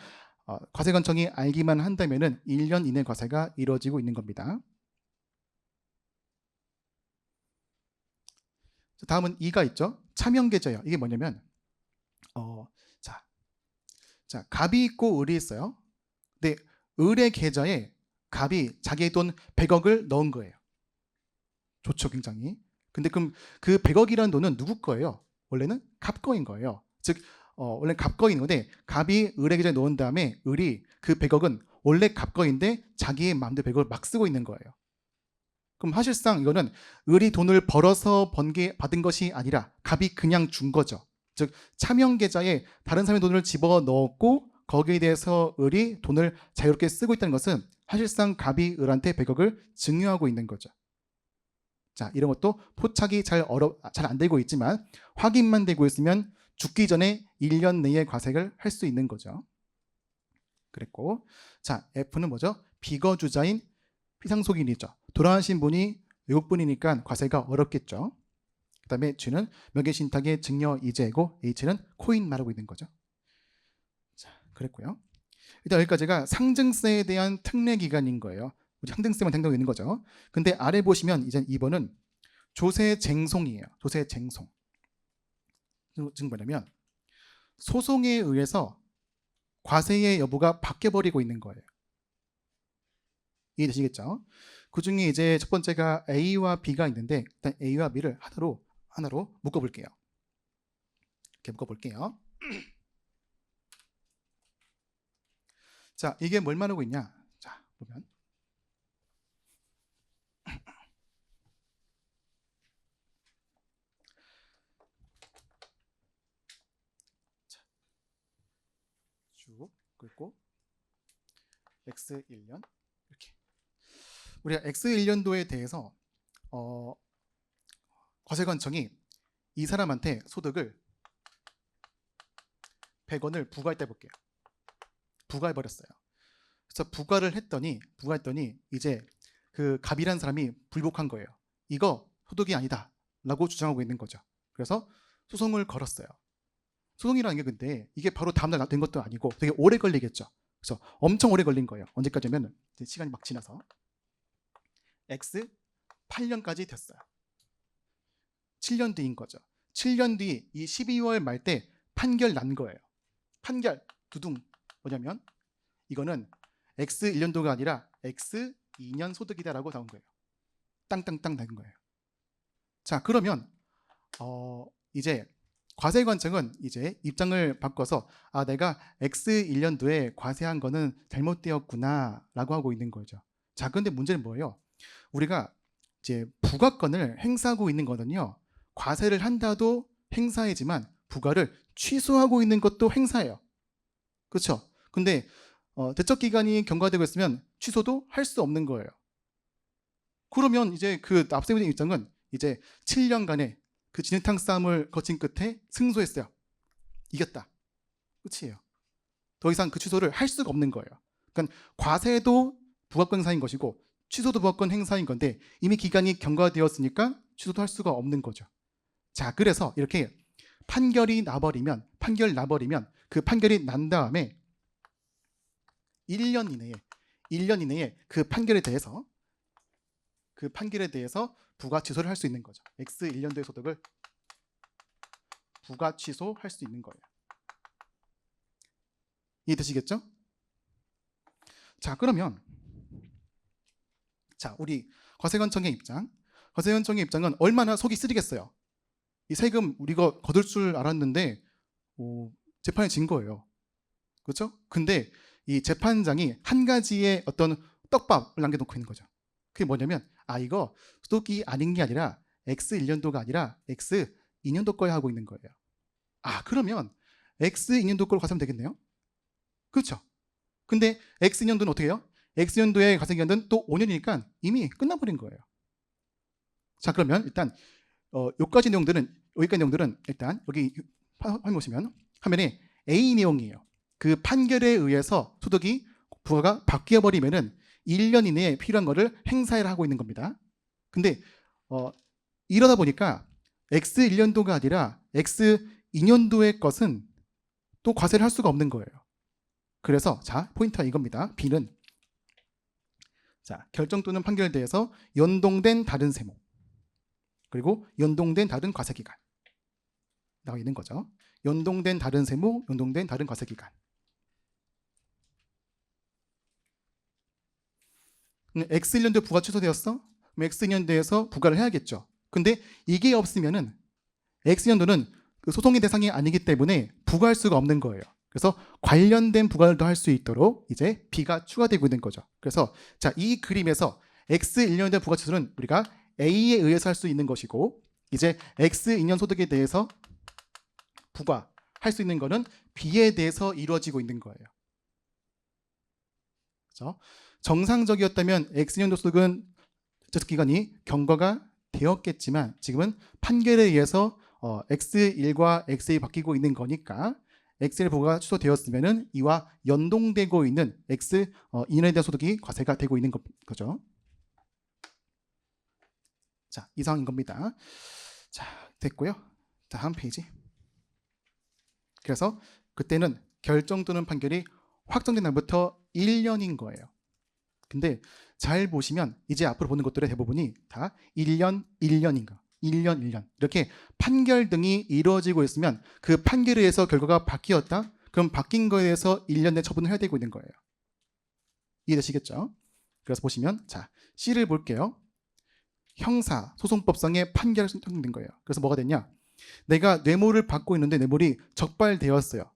과세관청이 알기만 한다면은 1년 이내 과세가 이루어지고 있는 겁니다. 다음은 2가 있죠. 차명계좌예요. 이게 뭐냐면 자 갑이 있고 을이 있어요. 근데 을의 계좌에 갑이 자기의 돈 100억을 넣은 거예요. 좋죠, 굉장히. 근데 그럼 그 100억이라는 돈은 누구 거예요? 원래는 갑 거인 거예요. 즉 원래 갑 거인 건데 갑이 을의 계좌에 넣은 다음에 을이 그 100억은 원래 갑 거인데 자기의 마음대로 100억을 막 쓰고 있는 거예요. 그럼 사실상 이거는 을이 돈을 벌어서 받은 것이 아니라 갑이 그냥 준 거죠. 즉 차명 계좌에 다른 사람의 돈을 집어넣었고 거기에 대해서 을이 돈을 자유롭게 쓰고 있다는 것은 사실상 갑이 을한테 100억을 증여하고 있는 거죠. 자, 이런 것도 포착이 잘 안 되고 있지만 확인만 되고 있으면 죽기 전에 1년 내에 과세를 할 수 있는 거죠. 그랬고, 자 F는 뭐죠? 비거주자인 피상속인이죠. 돌아가신 분이 외국분이니까 과세가 어렵겠죠. 그 다음에 G는 명예신탁의 증여이재고 H는 코인 말하고 있는 거죠. 자, 그랬고요. 일단 여기까지가 상증세에 대한 특례 기간인 거예요. 우리 상증세만 생각하고 있는 거죠. 근데 아래 보시면 이제 2번은 조세쟁송이에요. 조세쟁송. 지금 뭐냐면 소송에 의해서 과세의 여부가 바뀌어버리고 있는 거예요. 이해되시겠죠? 그 중에 이제 첫 번째가 A와 B가 있는데 일단 A와 B를 하나로 묶어볼게요. 이렇게 묶어볼게요. 자, 이게 뭘 말하고 있냐? 자, 보면 쭉 긁고 X1년 이렇게. 우리가 X1년도에 대해서 과세관청이 이 사람한테 소득을 100원을 부과했다 해볼게요. 부과해버렸어요. 그래서 부과했더니 이제 그 갑이라는 사람이 불복한 거예요. 이거 소득이 아니다 라고 주장하고 있는 거죠. 그래서 소송을 걸었어요. 소송이라는 게 근데 이게 바로 다음날 된 것도 아니고 되게 오래 걸리겠죠. 그래서 엄청 오래 걸린 거예요. 언제까지냐면 시간이 막 지나서 X 8년까지 됐어요. 7년 뒤인 거죠. 7년 뒤 이 12월 말 때 판결 난 거예요. 판결 두둥. 뭐냐면 이거는 X 1년도가 아니라 X 2년 소득이다라고 나온 거예요. 땅땅땅 난 거예요. 자, 그러면 이제 과세관청은 이제 입장을 바꿔서 내가 X 1년도에 과세한 거는 잘못되었구나 라고 하고 있는 거죠. 자, 그런데 문제는 뭐예요? 우리가 이제 부과권을 행사하고 있는 거는요, 과세를 한다도 행사이지만 부과를 취소하고 있는 것도 행사예요. 그렇죠? 근데 대척 기간이 경과되고 있으면 취소도 할 수 없는 거예요. 그러면 이제 그 납세의의 입장은 이제 7년간의 그 진흙탕 싸움을 거친 끝에 승소했어요. 이겼다. 끝이에요. 더 이상 그 취소를 할 수가 없는 거예요. 그러니까 과세도 부과권 행사인 것이고 취소도 부과권 행사인 건데 이미 기간이 경과되었으니까 취소도 할 수가 없는 거죠. 자, 그래서 이렇게 판결 나버리면 그 판결이 난 다음에 1년 이내에 그 판결에 대해서 부과 취소를 할 수 있는 거죠. X 1년도의 소득을 부과 취소할 수 있는 거예요. 이해되시겠죠? 자, 그러면 우리 과세관청의 입장은 얼마나 속이 쓰리겠어요. 이 세금 우리가 거둘 줄 알았는데 재판에 진 거예요. 그렇죠? 근데 이 재판장이 한 가지의 어떤 떡밥을 남겨놓고 있는 거죠. 그게 뭐냐면 이거 소득이 아닌 게 아니라 X 1년도가 아니라 X 2년도 거에 하고 있는 거예요. 그러면 X 2년도 걸로 과세하면 되겠네요. 그렇죠? 근데 X 2년도는 어떻게 해요? X 년도의 과세 기간은 또 5년이니까 이미 끝나버린 거예요. 자, 그러면 일단 여기까지 내용들은 일단 여기 화면 보시면 화면에 A 내용이에요. 그 판결에 의해서 소득이 부과가 바뀌어 버리면은 1년 이내에 필요한 거를 행사를 하고 있는 겁니다. 근데 이러다 보니까 X 1년도가 아니라 X 2년도의 것은 또 과세를 할 수가 없는 거예요. 그래서 포인트가 이겁니다. B는 결정 또는 판결에 대해서 연동된 다른 세무 그리고 연동된 다른 과세기간 나와 있는 거죠. 연동된 다른 세무, 연동된 다른 과세기간. X 1년도에 부과 취소되었어? 그럼 X 2년도에서 부과를 해야겠죠. 근데 이게 없으면은 X 2년도는 그 소송의 대상이 아니기 때문에 부과할 수가 없는 거예요. 그래서 관련된 부과를 더 할 수 있도록 이제 B가 추가되고 있는 거죠. 그래서 이 그림에서 X 1년도의 부과 취소는 우리가 A에 의해서 할 수 있는 것이고 이제 X 2년 소득에 대해서 부과할 수 있는 거는 B에 대해서 이루어지고 있는 거예요. 그렇죠? 정상적이었다면 X년도 소득은 저축 기간이 경과가 되었겠지만 지금은 판결에 의해서 X1과 X2가 바뀌고 있는 거니까 X1 부과가 취소되었으면 이와 연동되고 있는 X2년에 대한 소득이 과세가 되고 있는 거죠. 이 상황인 겁니다. 됐고요. 다음 페이지. 그래서 그때는 결정 또는 판결이 확정된 날부터 1년인 거예요. 근데 잘 보시면 이제 앞으로 보는 것들의 대부분이 다 1년, 1년인가 1년, 1년 이렇게 판결 등이 이루어지고 있으면 그 판결에 의해서 결과가 바뀌었다? 그럼 바뀐 거에 대해서 1년 내 처분을 해야 되고 있는 거예요. 이해되시겠죠? 그래서 보시면 C를 볼게요. 형사소송법상의 판결이 선정된 거예요. 그래서 뭐가 됐냐? 내가 뇌물을 받고 있는데 뇌물이 적발되었어요.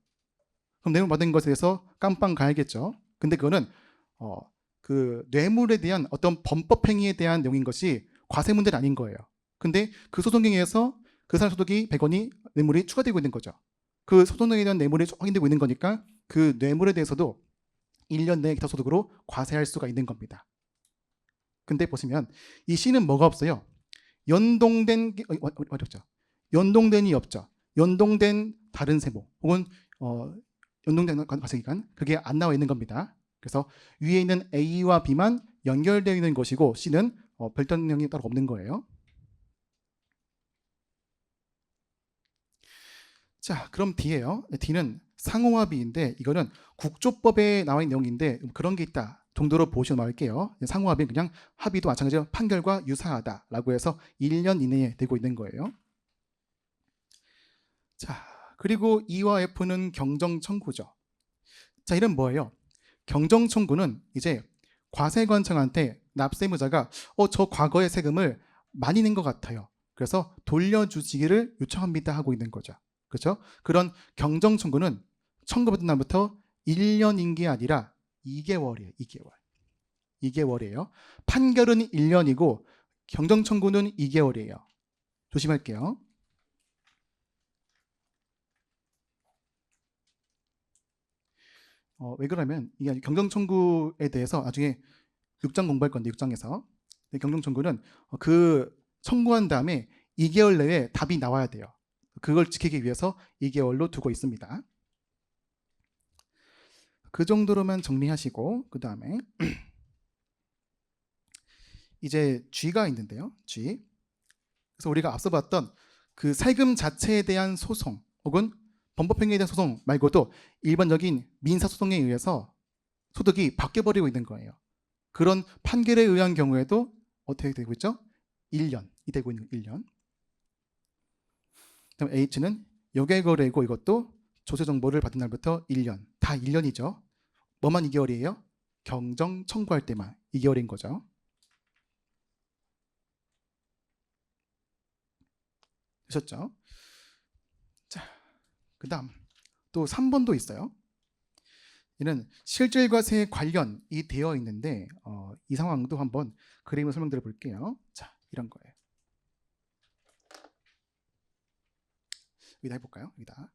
그럼 뇌물 받은 것에 대해서 깜빵 가야겠죠. 근데 그거는 그 뇌물에 대한 어떤 범법 행위에 대한 내용인 것이 과세 문제는 아닌 거예요. 근데 그 소송행위에서 그 사람 소득이 100원이 뇌물이 추가되고 있는 거죠. 그 소송에 대한 뇌물이 확인되고 있는 거니까 그 뇌물에 대해서도 1년 내에 기타소득으로 과세할 수가 있는 겁니다. 근데 보시면 이 C는 뭐가 없어요? 연동된 어렵죠. 연동된이 없죠. 연동된 다른 세모 혹은 연동된 과세기간 그게 안 나와 있는 겁니다. 그래서 위에 있는 A와 B만 연결되어 있는 것이고 C는 별도령이 따로 없는 거예요. 자, 그럼 D예요. D는 상호와 비인데 이거는 국조법에 나와 있는 내용인데 그런 게 있다 정도로 보시고 말게요. 상호와 비는 그냥 합의도 마찬가지로 판결과 유사하다라고 해서 1년 이내에 되고 있는 거예요. 자, 그리고 E와 F는 경정 청구죠. 자, 이런 뭐예요? 경정 청구는 이제 과세관청한테 납세무자가 저 과거의 세금을 많이 낸 것 같아요. 그래서 돌려주시기를 요청합니다 하고 있는 거죠. 그렇죠? 그런 경정 청구는 청구받은 날부터 1년인 게 아니라 2개월이에요. 2개월이에요. 판결은 1년이고 경정 청구는 2개월이에요. 조심할게요. 왜 그러면 이게 경정 청구에 대해서 나중에 6장 공부할 건데 6장에서 경정 청구는 그 청구한 다음에 2개월 내에 답이 나와야 돼요. 그걸 지키기 위해서 2개월로 두고 있습니다. 그 정도로만 정리하시고 그 다음에 이제 G가 있는데요. G. 그래서 우리가 앞서 봤던 그 세금 자체에 대한 소송 혹은 범법행위에 대한 소송 말고도 일반적인 민사소송에 의해서 소득이 바뀌어버리고 있는 거예요. 그런 판결에 의한 경우에도 어떻게 되고 있죠? 1년이 되고 있는 1년. 그다음 H는 여객거래고 이것도 조세정보를 받은 날부터 1년. 다 1년이죠. 뭐만 2개월이에요? 경정 청구할 때만 2개월인 거죠. 되셨죠? 자, 그 다음 또 3번도 있어요. 이는 실질과세 관련이 되어 있는데 이 상황도 한번 그림을 설명드려 볼게요. 자, 이런 거예요. 여기다 해볼까요? 여기다.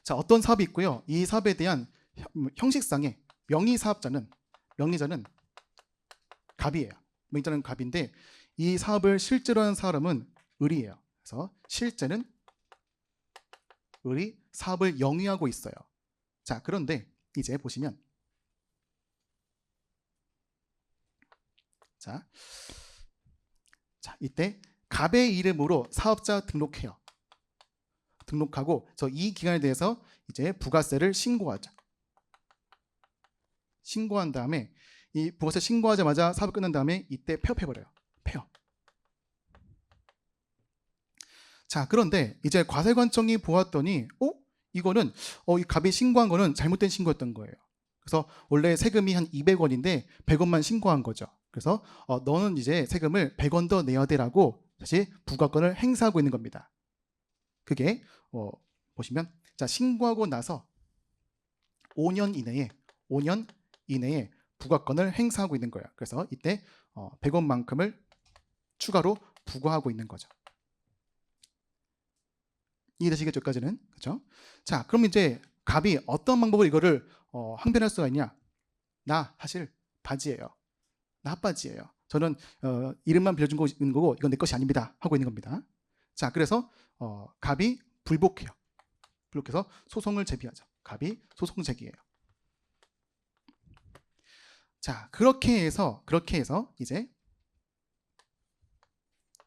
자, 어떤 사업이 있고요. 이 사업에 대한 형식상의 명의자는 갑이에요. 명의자는 갑인데 이 사업을 실제로 하는 사람은 을이에요. 그래서 실제는 을이 사업을 영위하고 있어요. 자, 그런데 이제 보시면 자, 이때 갑의 이름으로 사업자 등록해요. 등록하고 이 기간에 대해서 이제 부가세를 신고하죠. 신고한 다음에 이 부가세 신고하자마자 사업 끝난 다음에 이때 폐업해버려요. 폐업. 자, 그런데 이제 과세관청이 보았더니 이거는 이 갑이 신고한 거는 잘못된 신고였던 거예요. 그래서 원래 세금이 한 200원인데 100원만 신고한 거죠. 그래서 너는 이제 세금을 100원 더 내야 돼라고 다시 부과권을 행사하고 있는 겁니다. 그게 보시면 자, 신고하고 나서 5년 이내에 부과권을 행사하고 있는 거예요. 그래서 이때 100원만큼을 추가로 부과하고 있는 거죠. 이해되시겠죠? 여기까지는. 그렇죠? 자, 그럼 이제 갑이 어떤 방법으로 이거를 항변할 수가 있냐? 나 사실 바지예요. 나 핫바지예요. 저는 이름만 빌려준 거 있는 거고 이건 내 것이 아닙니다. 하고 있는 겁니다. 자, 그래서 갑이 불복해요. 불복해서 소송을 제기하죠. 갑이 소송 제기해요. 자, 그렇게 해서 이제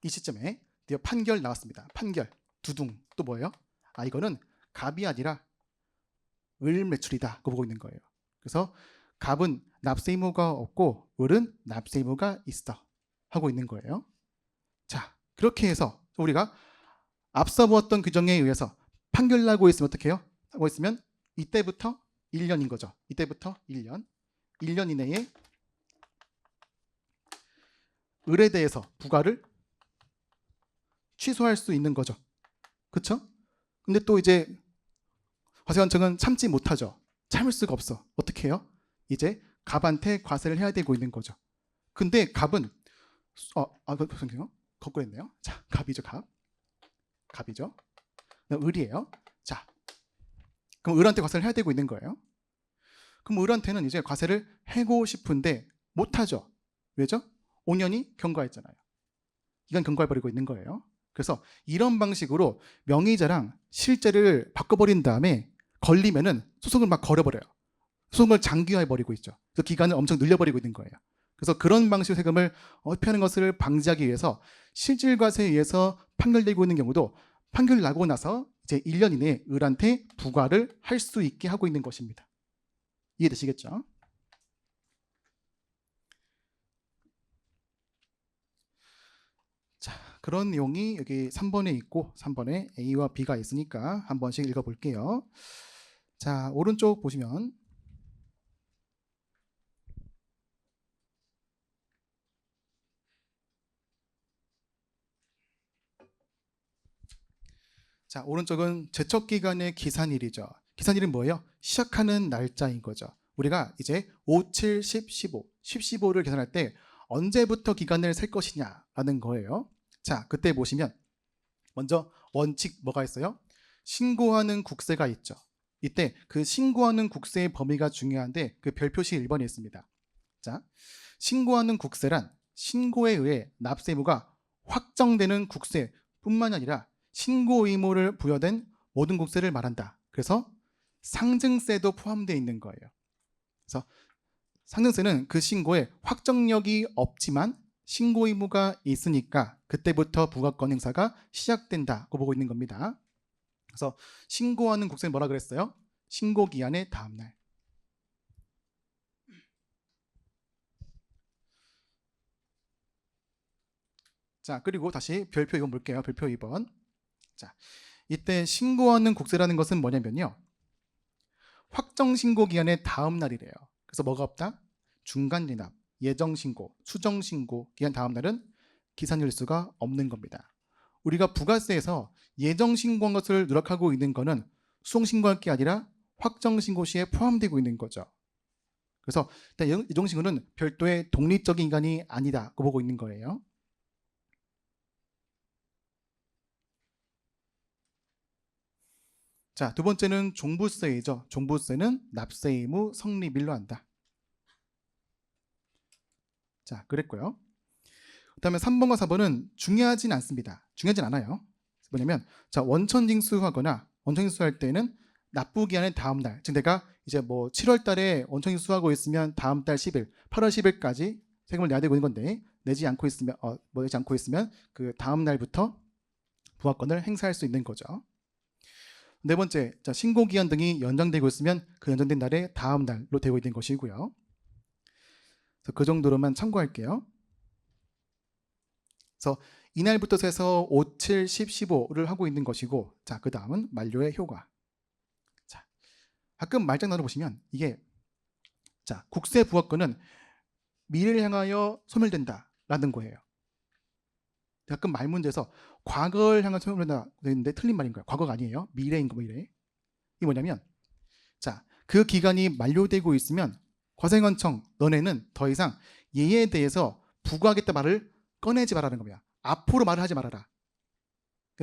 이 시점에 드디어 판결 나왔습니다. 판결. 두둥. 또 뭐예요? 이거는 갑이 아니라 을 매출이다. 그거 보고 있는 거예요. 그래서 갑은 납세 의무가 없고 을은 납세 의무가 있어. 하고 있는 거예요. 자, 그렇게 해서 우리가 앞서 보았던 규정에 의해서 판결 나고 있으면 어떻게 해요? 하고 있으면 이때부터 1년인 거죠. 이때부터 1년 이내에 을에 대해서 부과를 취소할 수 있는 거죠. 그렇죠? 근데 또 이제 과세관청은 참지 못하죠. 참을 수가 없어. 어떻게 해요? 이제 갑한테 과세를 해야 되고 있는 거죠. 근데 갑은 죄송해요. 거꾸로 했네요. 자, 갑이죠, 갑. 갑이죠. 을이에요. 자, 그럼 을한테 과세를 해야 되고 있는 거예요. 그럼 을한테는 이제 과세를 해고 싶은데 못하죠. 왜죠? 5년이 경과했잖아요. 기간 경과해버리고 있는 거예요. 그래서 이런 방식으로 명의자랑 실제를 바꿔버린 다음에 걸리면은 소송을 막 걸어버려요. 소송을 장기화해버리고 있죠. 그래서 기간을 엄청 늘려버리고 있는 거예요. 그래서 그런 방식의 세금을 피하는 것을 방지하기 위해서 실질과세에 의해서 판결되고 있는 경우도 판결 나고 나서 이제 1년 이내에 을한테 부과를 할 수 있게 하고 있는 것입니다. 이해되시겠죠? 자, 그런 내용이 여기 3번에 있고 3번에 A와 B가 있으니까 한 번씩 읽어볼게요. 자, 오른쪽 보시면 자, 오른쪽은 제척기간의 기산일이죠. 기산일은 뭐예요? 시작하는 날짜인 거죠. 우리가 이제 5, 7, 10, 15, 10, 15를 계산할 때 언제부터 기간을 셀 것이냐라는 거예요. 자, 그때 보시면 먼저 원칙 뭐가 있어요? 신고하는 국세가 있죠. 이때 그 신고하는 국세의 범위가 중요한데 그 별표시 1번에 있습니다. 자, 신고하는 국세란 신고에 의해 납세 의무가 확정되는 국세뿐만 아니라 신고 의무를 부여된 모든 국세를 말한다. 그래서 상증세도 포함되어 있는 거예요. 그래서 상증세는 그 신고에 확정력이 없지만 신고 의무가 있으니까 그때부터 부과권 행사가 시작된다고 보고 있는 겁니다. 그래서 신고하는 국세는 뭐라 그랬어요? 신고 기한의 다음 날. 자, 그리고 다시 별표 2번 볼게요. 별표 2번. 자, 이때 신고하는 국세라는 것은 뭐냐면요. 확정 신고 기한의 다음 날이래요. 그래서 뭐가 없다? 중간 진압, 예정 신고, 수정 신고 기한 다음 날은 기산일수가 없는 겁니다. 우리가 부가세에서 예정 신고한 것을 누락하고 있는 것은 수송 신고할 게 아니라 확정 신고 시에 포함되고 있는 거죠. 그래서 예정 신고는 별도의 독립적인 기간이 아니다고 보고 있는 거예요. 자, 두 번째는 종부세이죠. 종부세는 납세 의무 성립일로 한다. 자, 그랬고요. 그다음에 3번과 4번은 중요하진 않습니다. 중요하진 않아요. 뭐냐면 자, 원천징수하거나 원천징수할 때는 납부 기한의 다음 날, 즉 내가 이제 뭐 7월 달에 원천징수하고 있으면 다음 달 10일, 8월 10일까지 세금을 내야 되고 있는 건데 내지 않고 있으면 그 다음 날부터 부과권을 행사할 수 있는 거죠. 네 번째, 자, 신고 기한 등이 연장되고 있으면 그 연장된 날의 다음 날로 되고 있는 것이고요. 그래서 그 정도로만 참고할게요. 그래서 이날부터 해서 5, 7, 10, 15를 하고 있는 것이고, 자, 그 다음은 만료의 효과. 자, 가끔 말장 나눠보시면 이게 자, 국세 부과권은 미래를 향하여 소멸된다라는 거예요. 가끔 말 문제에서 과거를 향하여 소멸된다 되는데 틀린 말인 거예요. 과거가 아니에요. 미래인 거 미래. 이게 뭐냐면 자, 그 기간이 만료되고 있으면 과세관청 너네는 더 이상 얘에 대해서 부과하겠다 말을 꺼내지 말라는 겁니다. 앞으로 말을 하지 말아라.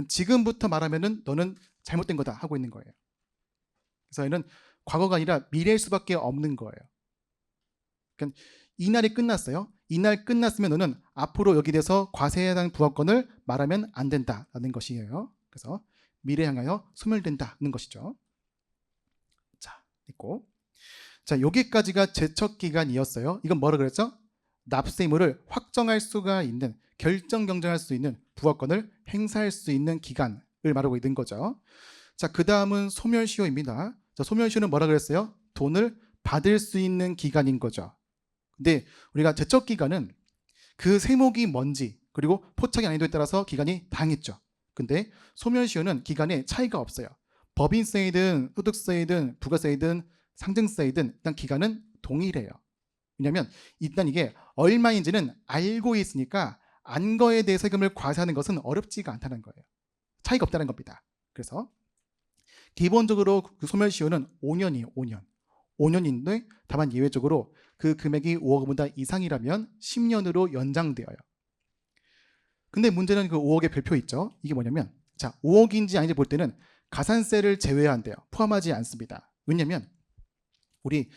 지금부터 말하면은 너는 잘못된 거다 하고 있는 거예요. 그래서 얘는 과거가 아니라 미래일 수밖에 없는 거예요. 그러니까 이날이 끝났어요. 이날 끝났으면 너는 앞으로 여기 대해서 과세에 대한 부과권을 말하면 안 된다라는 것이에요. 그래서 미래 향하여 소멸된다는 것이죠. 자, 있고. 자, 여기까지가 제척 기간이었어요. 이건 뭐라 그랬죠? 납세 의무를 확정할 수가 있는, 결정 경정할 수 있는 부과권을 행사할 수 있는 기간을 말하고 있는 거죠. 자, 그 다음은 소멸시효입니다. 자, 소멸시효는 뭐라 그랬어요? 돈을 받을 수 있는 기간인 거죠. 근데 우리가 제척 기간은 그 세목이 뭔지 그리고 포착이 난이도에 따라서 기간이 다양했죠. 근데 소멸시효는 기간에 차이가 없어요. 법인세이든 소득세이든 부가세이든 상증세이든 일단 기간은 동일해요. 왜냐하면 일단 이게 얼마인지는 알고 있으니까 안 거에 대해 세금을 과세하는 것은 어렵지가 않다는 거예요. 차이가 없다는 겁니다. 그래서 기본적으로 그 소멸시효는 5년이에요. 5년. 5년인데 다만 예외적으로 그 금액이 5억 원보다 이상이라면 10년으로 연장되어요. 근데 문제는 그 5억의 별표 있죠. 이게 뭐냐면 자 5억인지 아닌지 볼 때는 가산세를 제외한대요. 포함하지 않습니다. 왜냐면 우리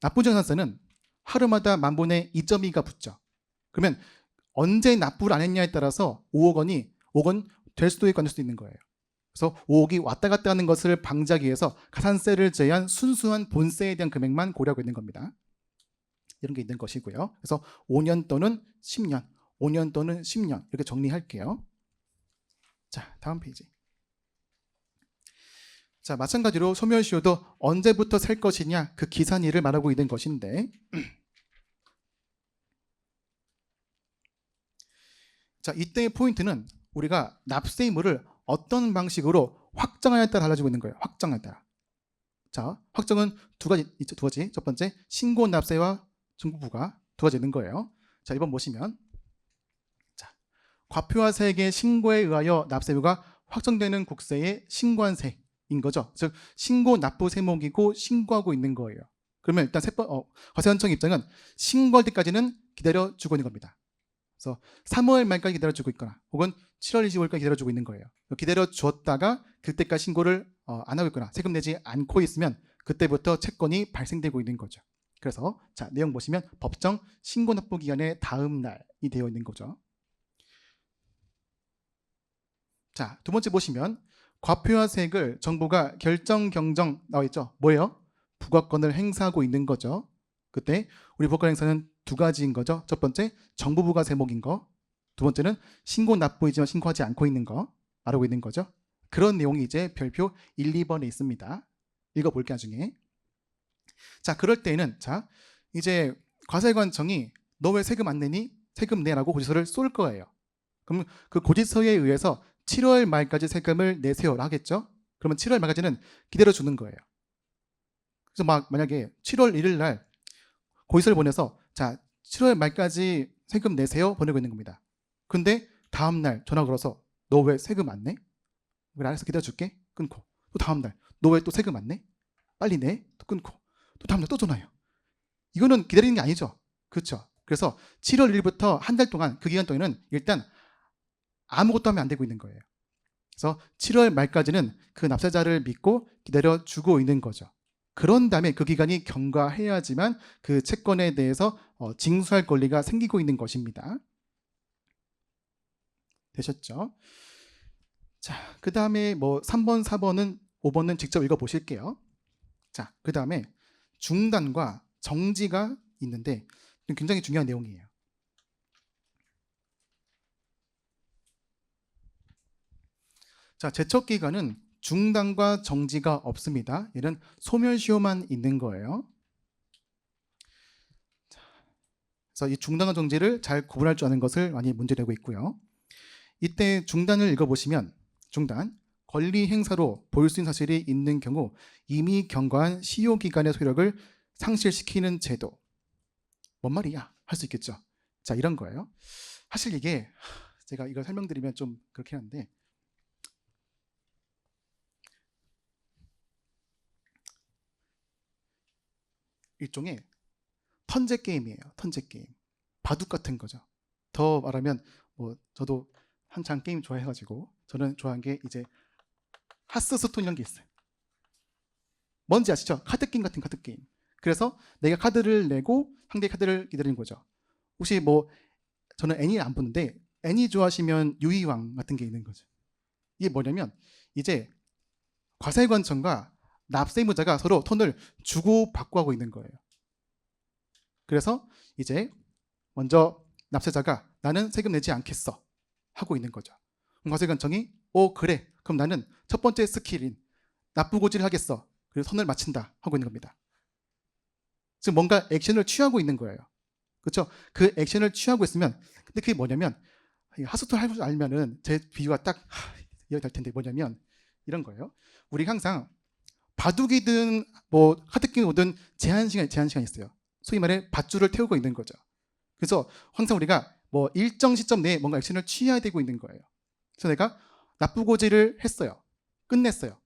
납부정산세는 하루마다 만분의 2.2가 붙죠. 그러면 언제 납부를 안 했냐에 따라서 5억 원 될 수도 있고 안 될 수도 있는 거예요. 그래서 5억이 왔다 갔다 하는 것을 방지하기 위해서 가산세를 제외한 순수한 본세에 대한 금액만 고려하고 있는 겁니다. 이런 게 있는 것이고요. 그래서 5년 또는 10년, 5년 또는 10년 이렇게 정리할게요. 자, 다음 페이지. 자, 마찬가지로 소멸시효도 언제부터 셀 것이냐 그 기산일을 말하고 있는 것인데 자, 이때의 포인트는 우리가 납세 의무를 어떤 방식으로 확정하냐에 따라 달라지고 있는 거예요. 확정에 따라. 자, 확정은 두 가지. 첫 번째, 신고 납세와 정부부가 두 가지 있는 거예요. 자, 1번 보시면 자, 과표와 세액의 신고에 의하여 납세부가 확정되는 국세의 신고한세인 거죠. 즉, 신고 납부 세목이고 신고하고 있는 거예요. 그러면 일단 과세관청 입장은 신고할 때까지는 기다려주고 있는 겁니다. 그래서 3월 말까지 기다려주고 있거나 혹은 7월 25일까지 기다려주고 있는 거예요. 기다려주었다가 그때까지 신고를 안 하고 있거나 세금 내지 않고 있으면 그때부터 채권이 발생되고 있는 거죠. 그래서 자 내용 보시면 법정 신고 납부 기간의 다음 날이 되어 있는 거죠. 자, 두 번째 보시면 과표와 세액을 정부가 결정 경정 나와 있죠. 뭐예요? 부과권을 행사하고 있는 거죠. 그때 우리 부과권 행사는 두 가지인 거죠. 첫 번째 정부부가 세목인 거, 두 번째는 신고 납부이지만 신고하지 않고 있는 거 말하고 있는 거죠. 그런 내용이 이제 별표 1, 2번에 있습니다. 읽어볼게요. 나중에. 자, 그럴 때에는 자 이제 과세관청이 너 왜 세금 안 내니? 세금 내라고 고지서를 쏠 거예요. 그럼 그 고지서에 의해서 7월 말까지 세금을 내세요라 하겠죠. 그러면 7월 말까지는 기다려 주는 거예요. 그래서 만약에 7월 1일 날 고지서를 보내서 자 7월 말까지 세금 내세요 보내고 있는 겁니다. 근데 다음 날 전화 걸어서 너 왜 세금 안 내? 그래 알아서 기다려줄게. 끊고 또 다음 날 너 왜 또 세금 안 내? 빨리 내. 또 끊고 또 다음 날 또 전화해요. 이거는 기다리는 게 아니죠. 그렇죠. 그래서 7월 1일부터 한 달 동안 그 기간 동안은 일단 아무것도 하면 안 되고 있는 거예요. 그래서 7월 말까지는 그 납세자를 믿고 기다려주고 있는 거죠. 그런 다음에 그 기간이 경과해야지만 그 채권에 대해서 징수할 권리가 생기고 있는 것입니다. 되셨죠? 자, 그 다음에 3번, 4번은 5번은 직접 읽어보실게요. 자, 그 다음에 중단과 정지가 있는데 굉장히 중요한 내용이에요. 자, 제척기간은 중단과 정지가 없습니다. 얘는 소멸시효만 있는 거예요. 그래서 이 중단과 정지를 잘 구분할 줄 아는 것을 많이 문제되고 있고요. 이때 중단을 읽어보시면 중단, 권리 행사로 보일 수 있는 사실이 있는 경우 이미 경과한 시효기간의 효력을 상실시키는 제도. 뭔 말이야? 할 수 있겠죠. 자, 이런 거예요. 사실 이게 제가 이걸 설명드리면 좀 그렇긴 한데 일종의 턴제 게임이에요. 턴제 게임. 바둑 같은 거죠. 더 말하면 저도 한창 게임 좋아해가지고 저는 좋아한 게 이제 하스스톤 이런 게 있어요. 뭔지 아시죠? 카드 게임 같은 카드 게임. 그래서 내가 카드를 내고 상대 카드를 기다리는 거죠. 혹시 저는 애니 안 보는데 애니 좋아하시면 유이왕 같은 게 있는 거죠. 이게 뭐냐면 이제 과세관청과 납세의무자가 서로 턴을 주고받고 하고 있는 거예요. 그래서 이제 먼저 납세자가 나는 세금 내지 않겠어 하고 있는 거죠. 그럼 과세관청이 그래 그럼 나는 첫 번째 스킬인 납부고지를 하겠어. 그래서 선을 마친다 하고 있는 겁니다. 지금 뭔가 액션을 취하고 있는 거예요. 그렇죠? 그 액션을 취하고 있으면 근데 그게 뭐냐면 하스톤 할 줄 알면은 제 비유가 딱 이해가 될 텐데 뭐냐면 이런 거예요. 우리 항상 바둑이든 카드게임이 오든 제한 시간이 있어요. 소위 말해 밧줄을 태우고 있는 거죠. 그래서 항상 우리가 일정 시점 내에 뭔가 액션을 취해야 되고 있는 거예요. 그래서 내가 납부고지를 했어요. 끝냈어요.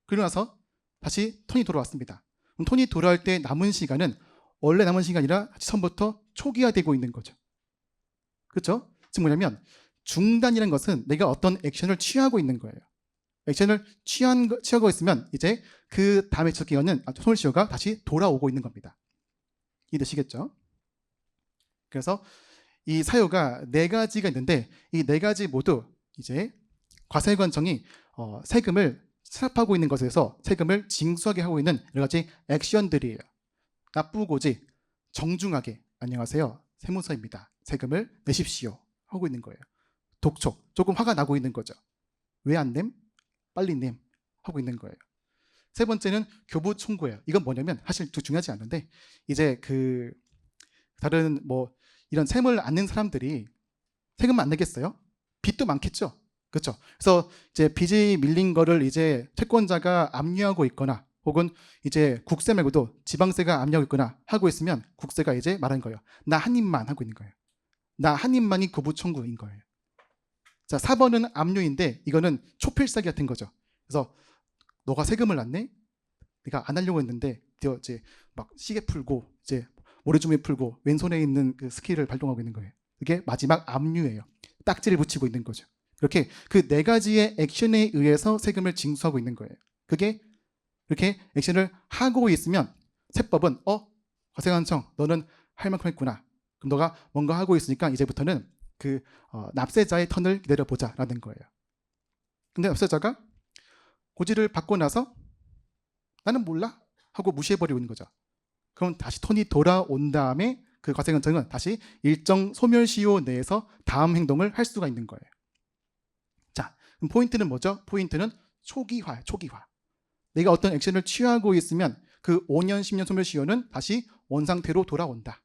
그러고 나서 다시 턴이 돌아왔습니다. 그럼 턴이 돌아올 때 남은 시간은 원래 남은 시간이 아니라 처음부터 초기화되고 있는 거죠. 그렇죠? 즉 뭐냐면 중단이라는 것은 내가 어떤 액션을 취하고 있는 거예요. 액션을 취하고 있으면 이제 그 다음에 기간은 소멸시효가 다시 돌아오고 있는 겁니다. 이해되시겠죠? 그래서 이 사유가 4가지가 있는데 이 4가지 모두 이제 과세관청이 세금을 체납하고 있는 것에서 세금을 징수하게 하고 있는 여러 가지 액션들이에요. 나쁘고지 정중하게 안녕하세요 세무서입니다. 세금을 내십시오 하고 있는 거예요. 독촉 조금 화가 나고 있는 거죠. 왜 안 냄? 빨리 냄 하고 있는 거예요. 세 번째는 교부 청구예요. 이건 뭐냐면 사실 중요하지 않은데 이제 그 다른 뭐 이런 세금을 안 낸 사람들이 세금 안 내겠어요? 빚도 많겠죠. 그렇죠. 그래서 이제 빚이 밀린 거를 이제 채권자가 압류하고 있거나 혹은 이제 국세 말고도 지방세가 압류하고 있거나 하고 있으면 국세가 이제 말하는 거예요. 나 한 입만 하고 있는 거예요. 나 한 입만이 교부 청구인 거예요. 자, 4번은 압류인데 이거는 초필살기 같은 거죠. 그래서 너가 세금을 안 내? 내가 안 하려고 했는데 이제 막 시계 풀고 이제 모래주머니 풀고 왼손에 있는 그 스킬을 발동하고 있는 거예요. 그게 마지막 압류예요. 딱지를 붙이고 있는 거죠. 이렇게 그 4가지의 액션에 의해서 세금을 징수하고 있는 거예요. 그게 이렇게 액션을 하고 있으면 세법은 과세관청 너는 할 만큼 했구나. 그럼 너가 뭔가 하고 있으니까 이제부터는 그 납세자의 턴을 기다려보자라는 거예요. 근데 납세자가 고지를 받고 나서 나는 몰라 하고 무시해버리고 있는 거죠. 그럼 다시 턴이 돌아온 다음에 그 과세관청은 다시 일정 소멸시효 내에서 다음 행동을 할 수가 있는 거예요. 자, 그럼 포인트는 뭐죠? 포인트는 초기화예요. 초기화. 내가 어떤 액션을 취하고 있으면 그 5년, 10년 소멸시효는 다시 원상태로 돌아온다.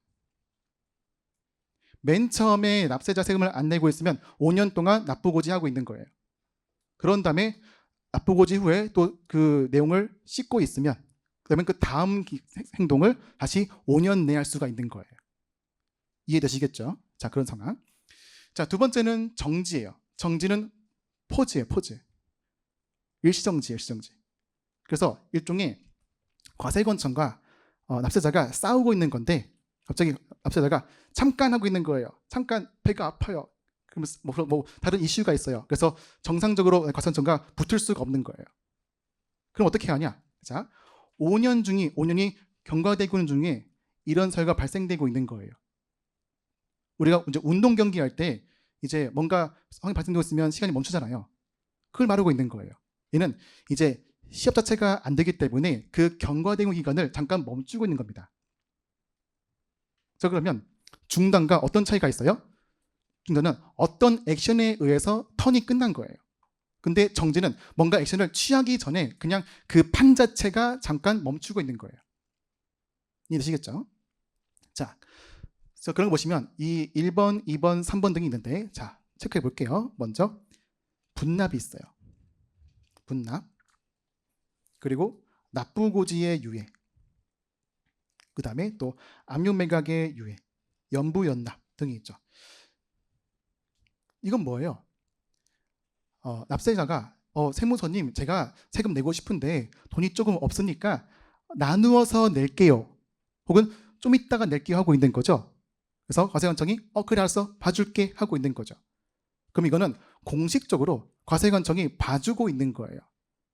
맨 처음에 납세자 세금을 안 내고 있으면 5년 동안 납부고지하고 있는 거예요. 그런 다음에 납부고지 후에 또 그 내용을 씻고 있으면 그러면 그 다음 행동을 다시 5년 내에 할 수가 있는 거예요. 이해되시겠죠? 자, 그런 상황. 자, 두 번째는 정지예요. 정지는 포즈예요, 포즈. 일시정지예요, 일시정지. 그래서 일종의 과세관청과 납세자가 싸우고 있는 건데 갑자기 납세자가 잠깐 하고 있는 거예요. 잠깐 배가 아파요. 그러면 뭐 다른 이슈가 있어요. 그래서 정상적으로 과세관청과 붙을 수가 없는 거예요. 그럼 어떻게 하냐? 자, 5년이 경과되고 있는 중에 이런 사유가 발생되고 있는 거예요. 우리가 이제 운동 경기할 때 이제 뭔가 상황이 발생되고 있으면 시간이 멈추잖아요. 그걸 말하고 있는 거예요. 얘는 이제 시합 자체가 안 되기 때문에 그 경과되는 기간을 잠깐 멈추고 있는 겁니다. 자, 그러면 중단과 어떤 차이가 있어요? 중단은 어떤 액션에 의해서 턴이 끝난 거예요. 근데 정지는 뭔가 액션을 취하기 전에 그냥 그 판 자체가 잠깐 멈추고 있는 거예요. 이해되시겠죠? 자, 그래서 그런 거 보시면 이 1번, 2번, 3번 등이 있는데 자, 체크해 볼게요. 먼저 분납이 있어요. 분납. 그리고 납부고지의 유예. 그 다음에 또 압류매각의 유예, 연부연납 등이 있죠. 이건 뭐예요? 납세자가 세무서님 제가 세금 내고 싶은데 돈이 조금 없으니까 나누어서 낼게요. 혹은 좀 이따가 낼게요 하고 있는 거죠. 그래서 과세관청이 그래 알았어 봐줄게 하고 있는 거죠. 그럼 이거는 공식적으로 과세관청이 봐주고 있는 거예요.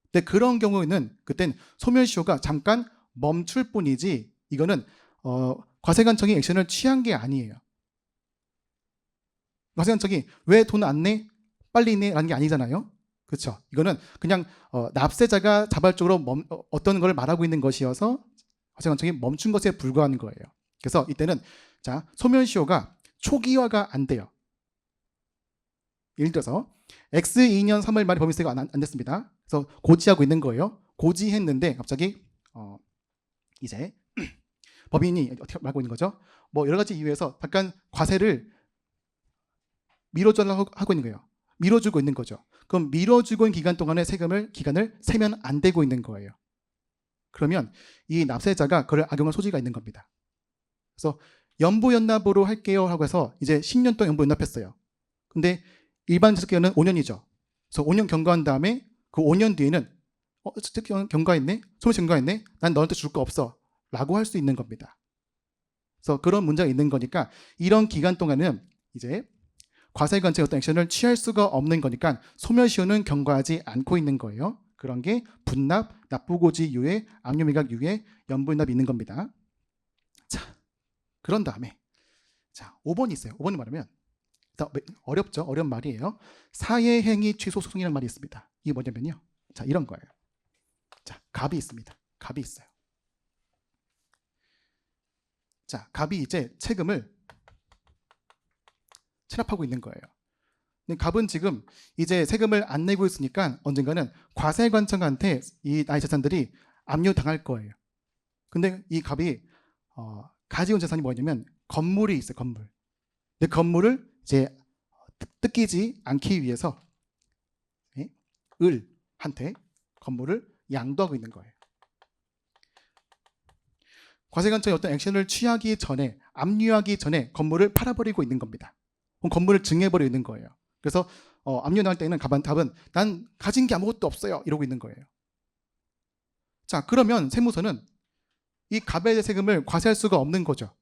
근데 그런 경우에는 그땐 소멸시효가 잠깐 멈출 뿐이지 이거는 과세관청이 액션을 취한 게 아니에요. 과세관청이 왜 돈 안 내? 빨리 내라는 게 아니잖아요. 그렇죠? 이거는 그냥 납세자가 자발적으로 어떤 걸 말하고 있는 것이어서 과세관청이 멈춘 것에 불과한 거예요. 그래서 이때는 자, 소멸시효가 초기화가 안 돼요. 예를 들어서 X 2년 3월 말에 법인세가 안 됐습니다. 그래서 고지하고 있는 거예요. 고지했는데 갑자기 이제 법인이 어떻게 말하고 있는 거죠? 뭐 여러 가지 이유에서 잠깐 과세를 밀어주려고 하고 있는 거예요. 밀어주고 있는 거죠. 그럼 밀어주고 있는 기간 동안의 기간을 세면 안 되고 있는 거예요. 그러면 이 납세자가 그걸 악용할 소지가 있는 겁니다. 그래서 연부연납으로 할게요 하고 해서 이제 10년 동안 연부연납했어요. 근데 일반 제습기간은 5년이죠. 그래서 5년 경과한 다음에 그 5년 뒤에는 경과했네? 소멸시 경과했네? 난 너한테 줄 거 없어. 라고 할 수 있는 겁니다. 그래서 그런 문제가 있는 거니까 이런 기간 동안은 이제 과세관청의 어떤 액션을 취할 수가 없는 거니까 소멸시효는 경과하지 않고 있는 거예요. 그런 게 분납, 납부고지 유예, 압류미각 유예, 연부인납 있는 겁니다. 자, 그런 다음에 자 5번이 있어요. 5번이 말하면 어렵죠? 어려운 말이에요. 사예행위 취소 소송이라는 말이 있습니다. 이게 뭐냐면요. 자, 이런 거예요. 자, 갑이 있습니다. 갑이 있어요. 자, 갑이 이제 세금을 체납하고 있는 거예요. 근데 갑은 지금 이제 세금을 안 내고 있으니까 언젠가는 과세관청한테 이 나의 재산들이 압류당할 거예요. 근데 이 갑이 가지고 온 재산이 뭐냐면 건물이 있어요. 건물. 근데 건물을 이제 뜯기지 않기 위해서 을한테 건물을 양도하고 있는 거예요. 과세관청이 어떤 액션을 취하기 전에, 압류하기 전에 건물을 팔아버리고 있는 겁니다. 그럼 건물을 증여해버리고 있는 거예요. 그래서 압류 나올 때는 답은 난 가진 게 아무것도 없어요 이러고 있는 거예요. 자, 그러면 세무서는 이 갑의 세금을 과세할 수가 없는 거죠.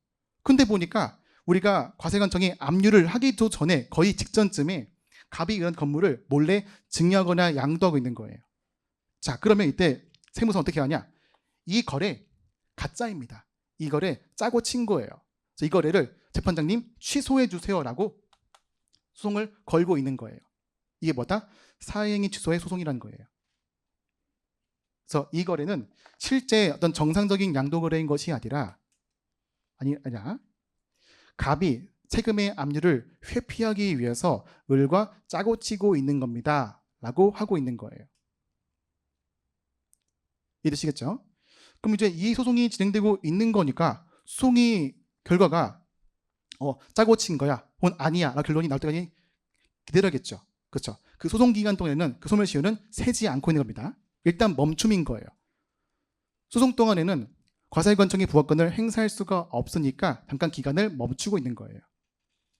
근데 보니까 우리가 과세관청이 압류를 하기도 전에 거의 직전쯤에 갑이 이런 건물을 몰래 증여하거나 양도하고 있는 거예요. 자, 그러면 이때 세무서는 어떻게 하냐? 이 거래 가짜입니다. 이 거래 짜고 친 거예요. 그래서 이 거래를 재판장님 취소해 주세요라고 소송을 걸고 있는 거예요. 이게 뭐다? 사행위 취소의 소송이라는 거예요. 그래서 이 거래는 실제 어떤 정상적인 양도 거래인 것이 아니라 갑이 세금의 압류를 회피하기 위해서 을과 짜고 치고 있는 겁니다 라고 하고 있는 거예요. 이해되시겠죠? 그럼 이제 이 소송이 진행되고 있는 거니까 소송이 결과가 짜고 친 거야 혹은 아니야 라는 결론이 나올 때까지 기다려야겠죠. 그렇죠? 그 소송 기간 동안에는 그 소멸시효는 세지 않고 있는 겁니다. 일단 멈춤인 거예요. 소송 동안에는 과세관청이 부과권을 행사할 수가 없으니까 잠깐 기간을 멈추고 있는 거예요.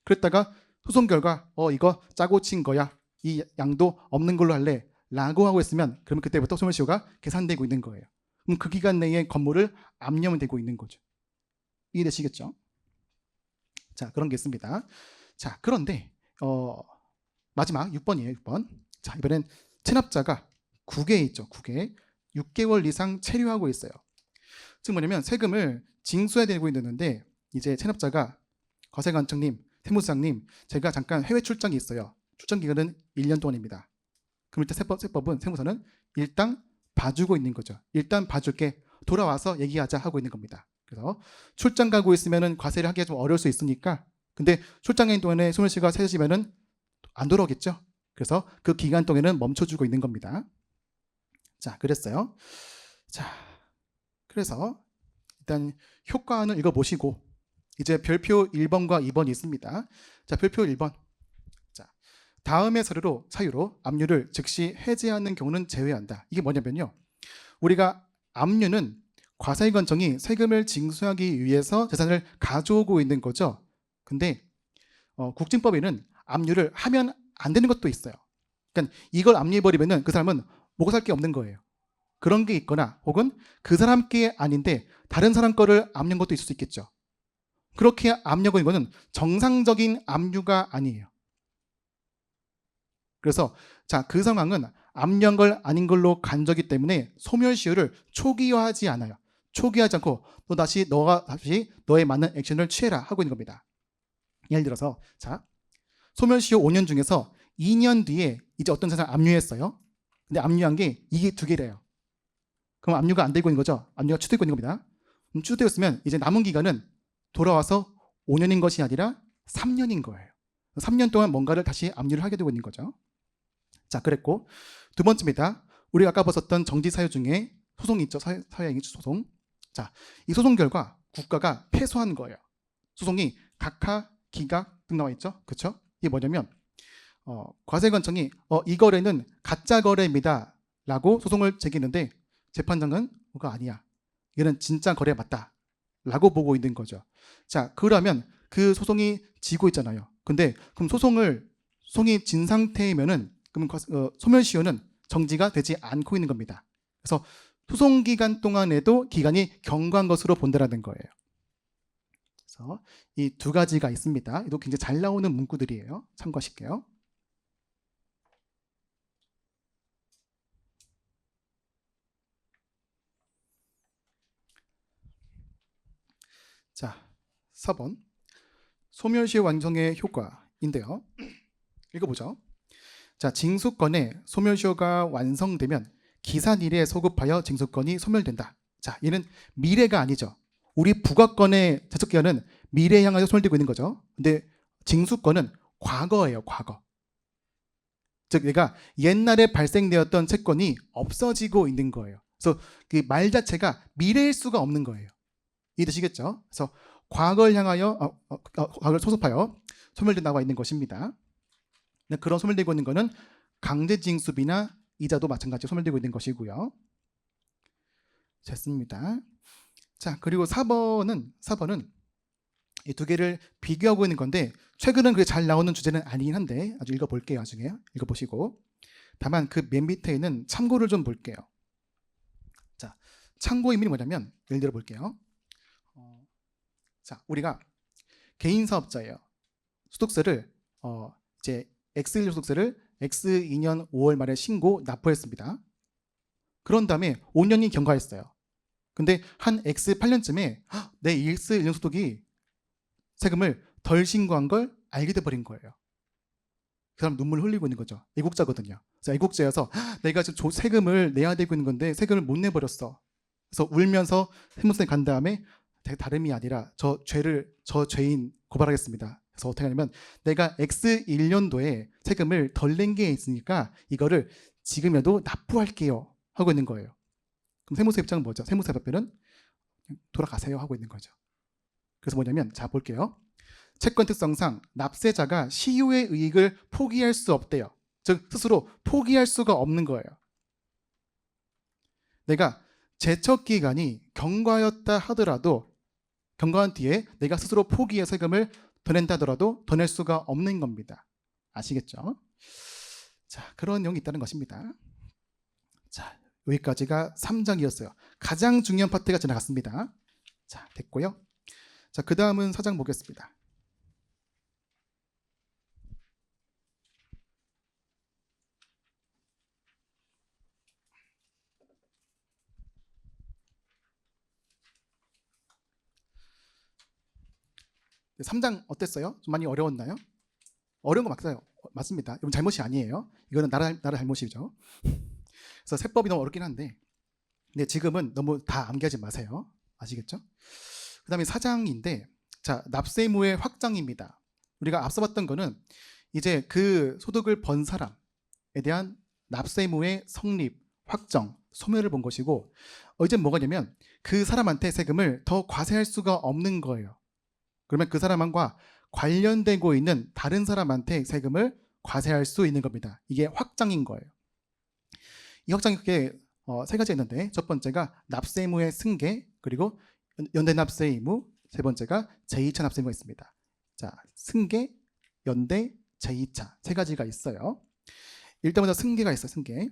그랬다가 소송 결과 이거 짜고 친 거야. 이 양도 없는 걸로 할래. 라고 하고 있으면 그러면 그때부터 소멸시효가 계산되고 있는 거예요. 그럼 그 기간 내에 건물을 압류하면 되고 있는 거죠. 이해되시겠죠? 자, 그런 게 있습니다. 자, 그런데 마지막 6번이에요. 6번. 자, 이번엔 체납자가 국외에 있죠. 국외에 6개월 이상 체류하고 있어요. 즉 뭐냐면 세금을 징수해야 되고 있는데 이제 체납자가 과세관청님, 세무사장님, 제가 잠깐 해외 출장이 있어요. 출장 기간은 1년 동안입니다. 그럼 일단 세법은 세무서는 일단 봐주고 있는 거죠. 일단 봐줄게. 돌아와서 얘기하자 하고 있는 겁니다. 그래서 출장 가고 있으면은 과세를 하기가 좀 어려울 수 있으니까 근데 출장인 동안에 소멸시효가 세지면은 안 돌아오겠죠. 그래서 그 기간 동안에는 멈춰주고 있는 겁니다. 자, 그랬어요. 자, 그래서 일단 효과는 읽어보시고 이제 별표 1번과 2번이 있습니다. 자, 별표 1번. 자, 다음의 사유로 압류를 즉시 해제하는 경우는 제외한다. 이게 뭐냐면요. 우리가 압류는 과세관청이 세금을 징수하기 위해서 재산을 가져오고 있는 거죠. 근데 국증법에는 압류를 하면 안 되는 것도 있어요. 그러니까 이걸 압류해버리면 그 사람은 먹고 살 게 없는 거예요. 그런 게 있거나 혹은 그 사람 게 아닌데 다른 사람 거를 압류한 것도 있을 수 있겠죠. 그렇게 압류한 거는 정상적인 압류가 아니에요. 그래서 자, 그 상황은 압류한 걸 아닌 걸로 간 거기 때문에 소멸시효를 초기화하지 않아요. 초기화하지 않고 너가 다시 너에 맞는 액션을 취해라 하고 있는 겁니다. 예를 들어서 자, 소멸시효 5년 중에서 2년 뒤에 이제 어떤 재산을 압류했어요. 근데 압류한 게 이게 2개래요. 그럼 압류가 안 되고 있는 거죠. 압류가 취소되고 있는 겁니다. 그럼 취소되었으면 이제 남은 기간은 돌아와서 5년인 것이 아니라 3년인 거예요. 3년 동안 뭔가를 다시 압류를 하게 되고 있는 거죠. 자, 그랬고 두 번째입니다. 우리가 아까 봤었던 정지 사유 중에 소송이 있죠. 사유행위 소송. 자, 이 소송 결과 국가가 패소한 거예요. 소송이 각하, 기각 등 나와 있죠. 그렇죠? 이게 뭐냐면 과세관청이 이 거래는 가짜 거래입니다 라고 소송을 제기했는데 재판장은 뭐가 아니야. 이거는 진짜 거래 맞다 라고 보고 있는 거죠. 자, 그러면 그 소송이 지고 있잖아요. 근데 그럼 소송이 진 상태이면은 그럼 소멸시효는 정지가 되지 않고 있는 겁니다. 그래서 소송 기간 동안에도 기간이 경과한 것으로 본다라는 거예요. 그래서 이 두 가지가 있습니다. 이도 굉장히 잘 나오는 문구들이에요. 참고하실게요. 자, 4번 소멸시효 완성의 효과인데요. 읽어보죠. 자, 징수권의 소멸시효가 완성되면 기산일에 소급하여 징수권이 소멸된다. 자, 얘는 미래가 아니죠. 우리 부가권의 제척기한은 미래에 향하여 소멸되고 있는 거죠. 근데 징수권은 과거예요, 과거. 즉, 얘가 옛날에 발생되었던 채권이 없어지고 있는 거예요. 그래서 그 말 자체가 미래일 수가 없는 거예요. 이해되시겠죠? 그래서 과거를 향하여 과거를 소급하여 소멸된다고 있는 것입니다. 그런 소멸되고 있는 것은 강제징수비나 이자도 마찬가지로 소멸되고 있는 것이고요. 됐습니다. 자, 그리고 4번은 이 두 개를 비교하고 있는 건데 최근은 그게 잘 나오는 주제는 아니긴 한데 아주 읽어볼게요. 나중에 읽어보시고 다만 그 맨 밑에 있는 참고를 좀 볼게요. 자, 참고 의미는 뭐냐면 예를 들어 볼게요. 자, 우리가 개인 사업자예요. 소득세를 이제 X1년 소득세를 X2년 5월 말에 신고 납부했습니다. 그런 다음에 5년이 경과했어요. 근데 한 X8년쯤에 내 X1년 소득이 세금을 덜 신고한 걸 알게 돼버린 거예요. 그 사람 눈물 흘리고 있는 거죠. 애국자거든요. 그래서 애국자여서 내가 지금 세금을 내야 되고 있는 건데 세금을 못 내버렸어. 그래서 울면서 세무서에 간 다음에 다름이 아니라 저 죄인 고발하겠습니다. 그래서 어떻게 하냐면 내가 X1년도에 세금을 덜 낸 게 있으니까 이거를 지금이라도 납부할게요 하고 있는 거예요. 그럼 세무서 입장은 뭐죠? 세무서 답변은 돌아가세요 하고 있는 거죠. 그래서 뭐냐면 자 볼게요. 채권 특성상 납세자가 시효의 이익을 포기할 수 없대요. 즉 스스로 포기할 수가 없는 거예요. 내가 제척 기간이 경과였다 하더라도 경과한 뒤에 내가 스스로 포기해 세금을 더 낸다 하더라도 더 낼 수가 없는 겁니다. 아시겠죠? 자, 그런 내용이 있다는 것입니다. 자, 여기까지가 3장이었어요. 가장 중요한 파트가 지나갔습니다. 자, 됐고요. 자, 그 다음은 4장 보겠습니다. 네, 3장 어땠어요? 좀 많이 어려웠나요? 어려운 거 맞아요. 맞습니다. 이건 잘못이 아니에요. 이거는 나라 잘못이죠. 그래서 세법이 너무 어렵긴 한데 근데 지금은 너무 다 암기하지 마세요. 아시겠죠? 그 다음에 4장인데 자, 납세의무의 확장입니다. 우리가 앞서 봤던 거는 이제 그 소득을 번 사람에 대한 납세의무의 성립, 확정, 소멸을 본 것이고 이제 뭐가냐면 그 사람한테 세금을 더 과세할 수가 없는 거예요. 그러면 그 사람과 관련되고 있는 다른 사람한테 세금을 과세할 수 있는 겁니다. 이게 확장인 거예요. 이 확장이 크게 세 가지가 있는데 첫 번째가 납세 의무의 승계, 그리고 연대 납세 의무, 세 번째가 제2차 납세 의무가 있습니다. 자, 승계, 연대, 제2차 세 가지가 있어요. 일단 먼저 승계가 있어요. 승계.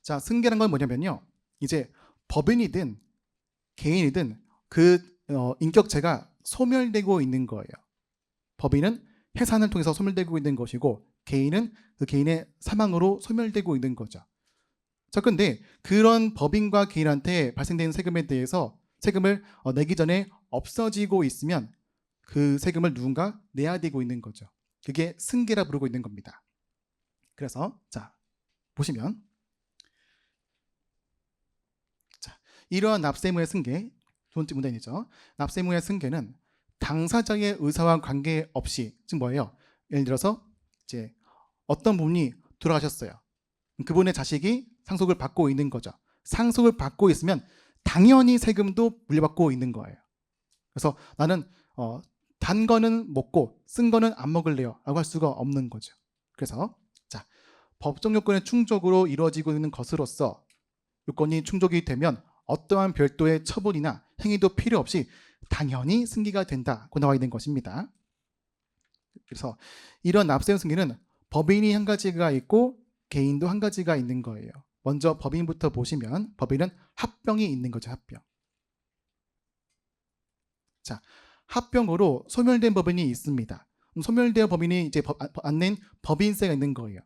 자, 승계란 건 뭐냐면요. 이제 법인이든 개인이든 그 인격체가 소멸되고 있는 거예요. 법인은 해산을 통해서 소멸되고 있는 것이고 개인은 그 개인의 사망으로 소멸되고 있는 거죠. 자, 근데 그런 법인과 개인한테 발생되는 세금에 대해서 세금을 내기 전에 없어지고 있으면 그 세금을 누군가 내야 되고 있는 거죠. 그게 승계라 부르고 있는 겁니다. 그래서 자, 보시면 자, 이러한 납세의무의 승계, 두 번째 문단이죠. 납세의무의 승계는 당사자의 의사와 관계없이, 즉 뭐예요? 예를 들어서 이제 어떤 분이 돌아가셨어요. 그분의 자식이 상속을 받고 있는 거죠. 상속을 받고 있으면 당연히 세금도 물려받고 있는 거예요. 그래서 나는 단 거는 먹고 쓴 거는 안 먹을래요 라고 할 수가 없는 거죠. 그래서 자, 법정 요건의 충족으로 이루어지고 있는 것으로서 요건이 충족이 되면 어떠한 별도의 처분이나 행위도 필요 없이 당연히 승계가 된다고 나와 있는 것입니다. 그래서 이런 납세의 승계는 법인이 한 가지가 있고 개인도 한 가지가 있는 거예요. 먼저 법인부터 보시면 법인은 합병이 있는 거죠. 합병. 자, 합병으로 소멸된 법인이 있습니다. 소멸된 법인이 이제 안 낸 법인세가 있는 거예요.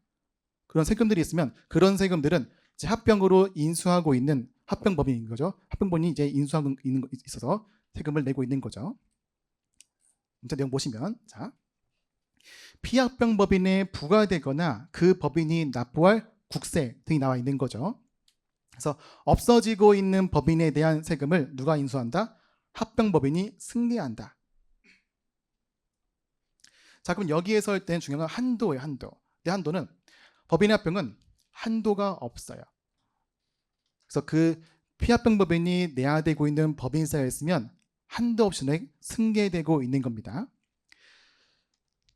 그런 세금들이 있으면 그런 세금들은 이제 합병으로 인수하고 있는 합병법인인 거죠. 합병법인이 이제 인수하고 있는 거 있어서 세금을 내고 있는 거죠. 문제 내용 보시면, 자, 피합병법인에 부과되거나 그 법인이 납부할 국세 등이 나와 있는 거죠. 그래서 없어지고 있는 법인에 대한 세금을 누가 인수한다? 합병법인이 승계한다. 자, 그럼 여기에서 할 때는 중요한 건 한도예요, 한도. 근데 한도는 법인의 합병은 한도가 없어요. 그래서 그 피합병법인이 내야 되고 있는 법인세가 있으면 한도 없이 승계되고 있는 겁니다.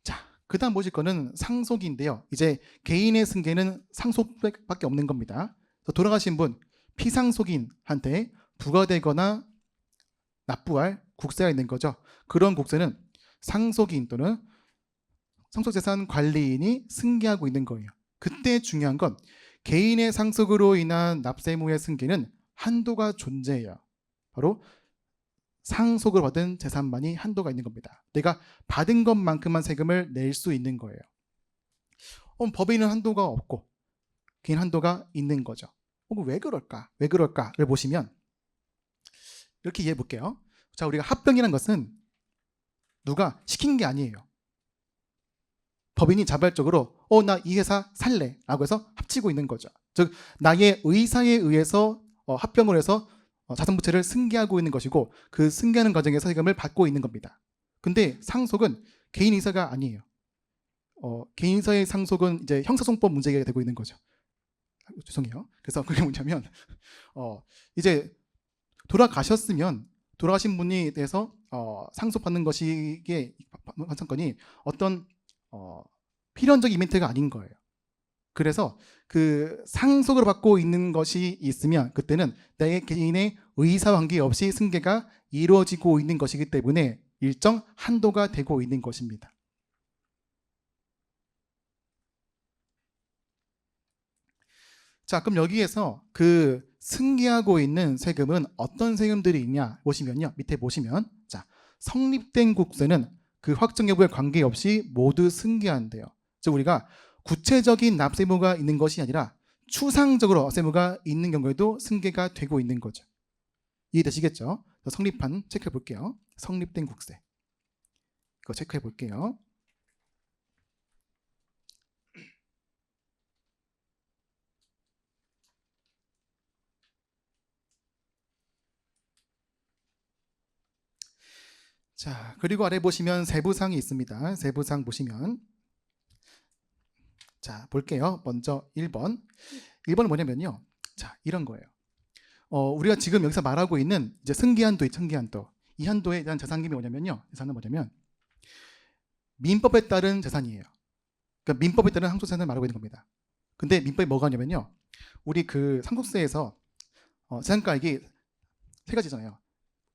자, 그 다음 보실 거는 상속인데요. 이제 개인의 승계는 상속밖에 없는 겁니다. 그래서 돌아가신 분, 피상속인한테 부과되거나 납부할 국세가 있는 거죠. 그런 국세는 상속인 또는 상속재산 관리인이 승계하고 있는 거예요. 그때 중요한 건 개인의 상속으로 인한 납세무의 승계는 한도가 존재해요. 바로 상속을 받은 재산만이 한도가 있는 겁니다. 내가 받은 것만큼만 세금을 낼 수 있는 거예요. 법인은 한도가 없고 개인 한도가 있는 거죠. 왜 그럴까? 왜 그럴까를 보시면 이렇게 이해해 볼게요. 자, 우리가 합병이라는 것은 누가 시킨 게 아니에요. 법인이 자발적으로 나 이 회사 살래 라고 해서 합치고 있는 거죠. 즉 나의 의사에 의해서 합병을 해서 자산부채를 승계하고 있는 것이고 그 승계하는 과정에서 세금을 받고 있는 겁니다. 근데 상속은 개인 의사가 아니에요. 개인 의사의 상속은 이제 형사소송법 문제가 되고 있는 거죠. 죄송해요. 그래서 그게 뭐냐면 이제 돌아가셨으면 돌아가신 분에 대해서 상속받는 것이게 판사건이 어떤 필연적 이벤트가 아닌 거예요. 그래서 그 상속을 받고 있는 것이 있으면 그때는 내 개인의 의사 관계없이 승계가 이루어지고 있는 것이기 때문에 일정 한도가 되고 있는 것입니다. 자, 그럼 여기에서 그 승계하고 있는 세금은 어떤 세금들이 있냐 보시면요. 밑에 보시면, 자, 성립된 국세는 그 확정 여부에 관계없이 모두 승계한대요. 즉 우리가 구체적인 납세무가 있는 것이 아니라 추상적으로 세무가 있는 경우에도 승계가 되고 있는 거죠. 이해되시겠죠? 성립한 체크해 볼게요. 성립된 국세. 이거 체크해 볼게요. 자, 그리고 아래 보시면 세부사항이 있습니다. 세부사항 보시면, 자, 볼게요. 먼저 1번. 1번은 뭐냐면요. 자, 이런 거예요. 우리가 지금 여기서 말하고 있는 이제 승계한도, 청계한도. 이 한도에 대한 재산금이 뭐냐면요. 재산은 뭐냐면 민법에 따른 재산이에요. 그러니까 민법에 따른 상속재산을 말하고 있는 겁니다. 근데 민법이 뭐가 하냐면요. 우리 그 상속세에서 재산가액이 세 가지잖아요.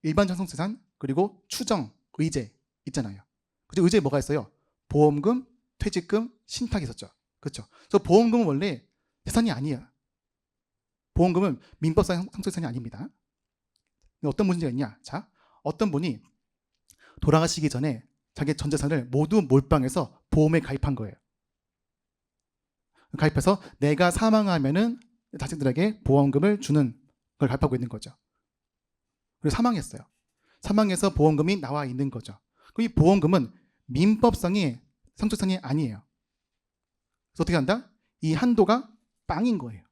일반 상속재산, 그리고 추정, 의제 있잖아요. 그죠? 의제에 뭐가 있어요? 보험금, 퇴직금, 신탁이 있었죠. 그렇죠? 그래서 보험금은 원래 재산이 아니에요. 보험금은 민법상 상속재산이 아닙니다. 어떤 문제가 있냐? 자, 어떤 분이 돌아가시기 전에 자기 전 재산을 모두 몰빵해서 보험에 가입한 거예요. 가입해서 내가 사망하면은 자식들에게 보험금을 주는 걸 가입하고 있는 거죠. 그리고 사망했어요. 사망해서 보험금이 나와 있는 거죠. 이 보험금은 민법상의 상속재산이 아니에요. 그래서 어떻게 한다? 이 한도가 빵인 거예요.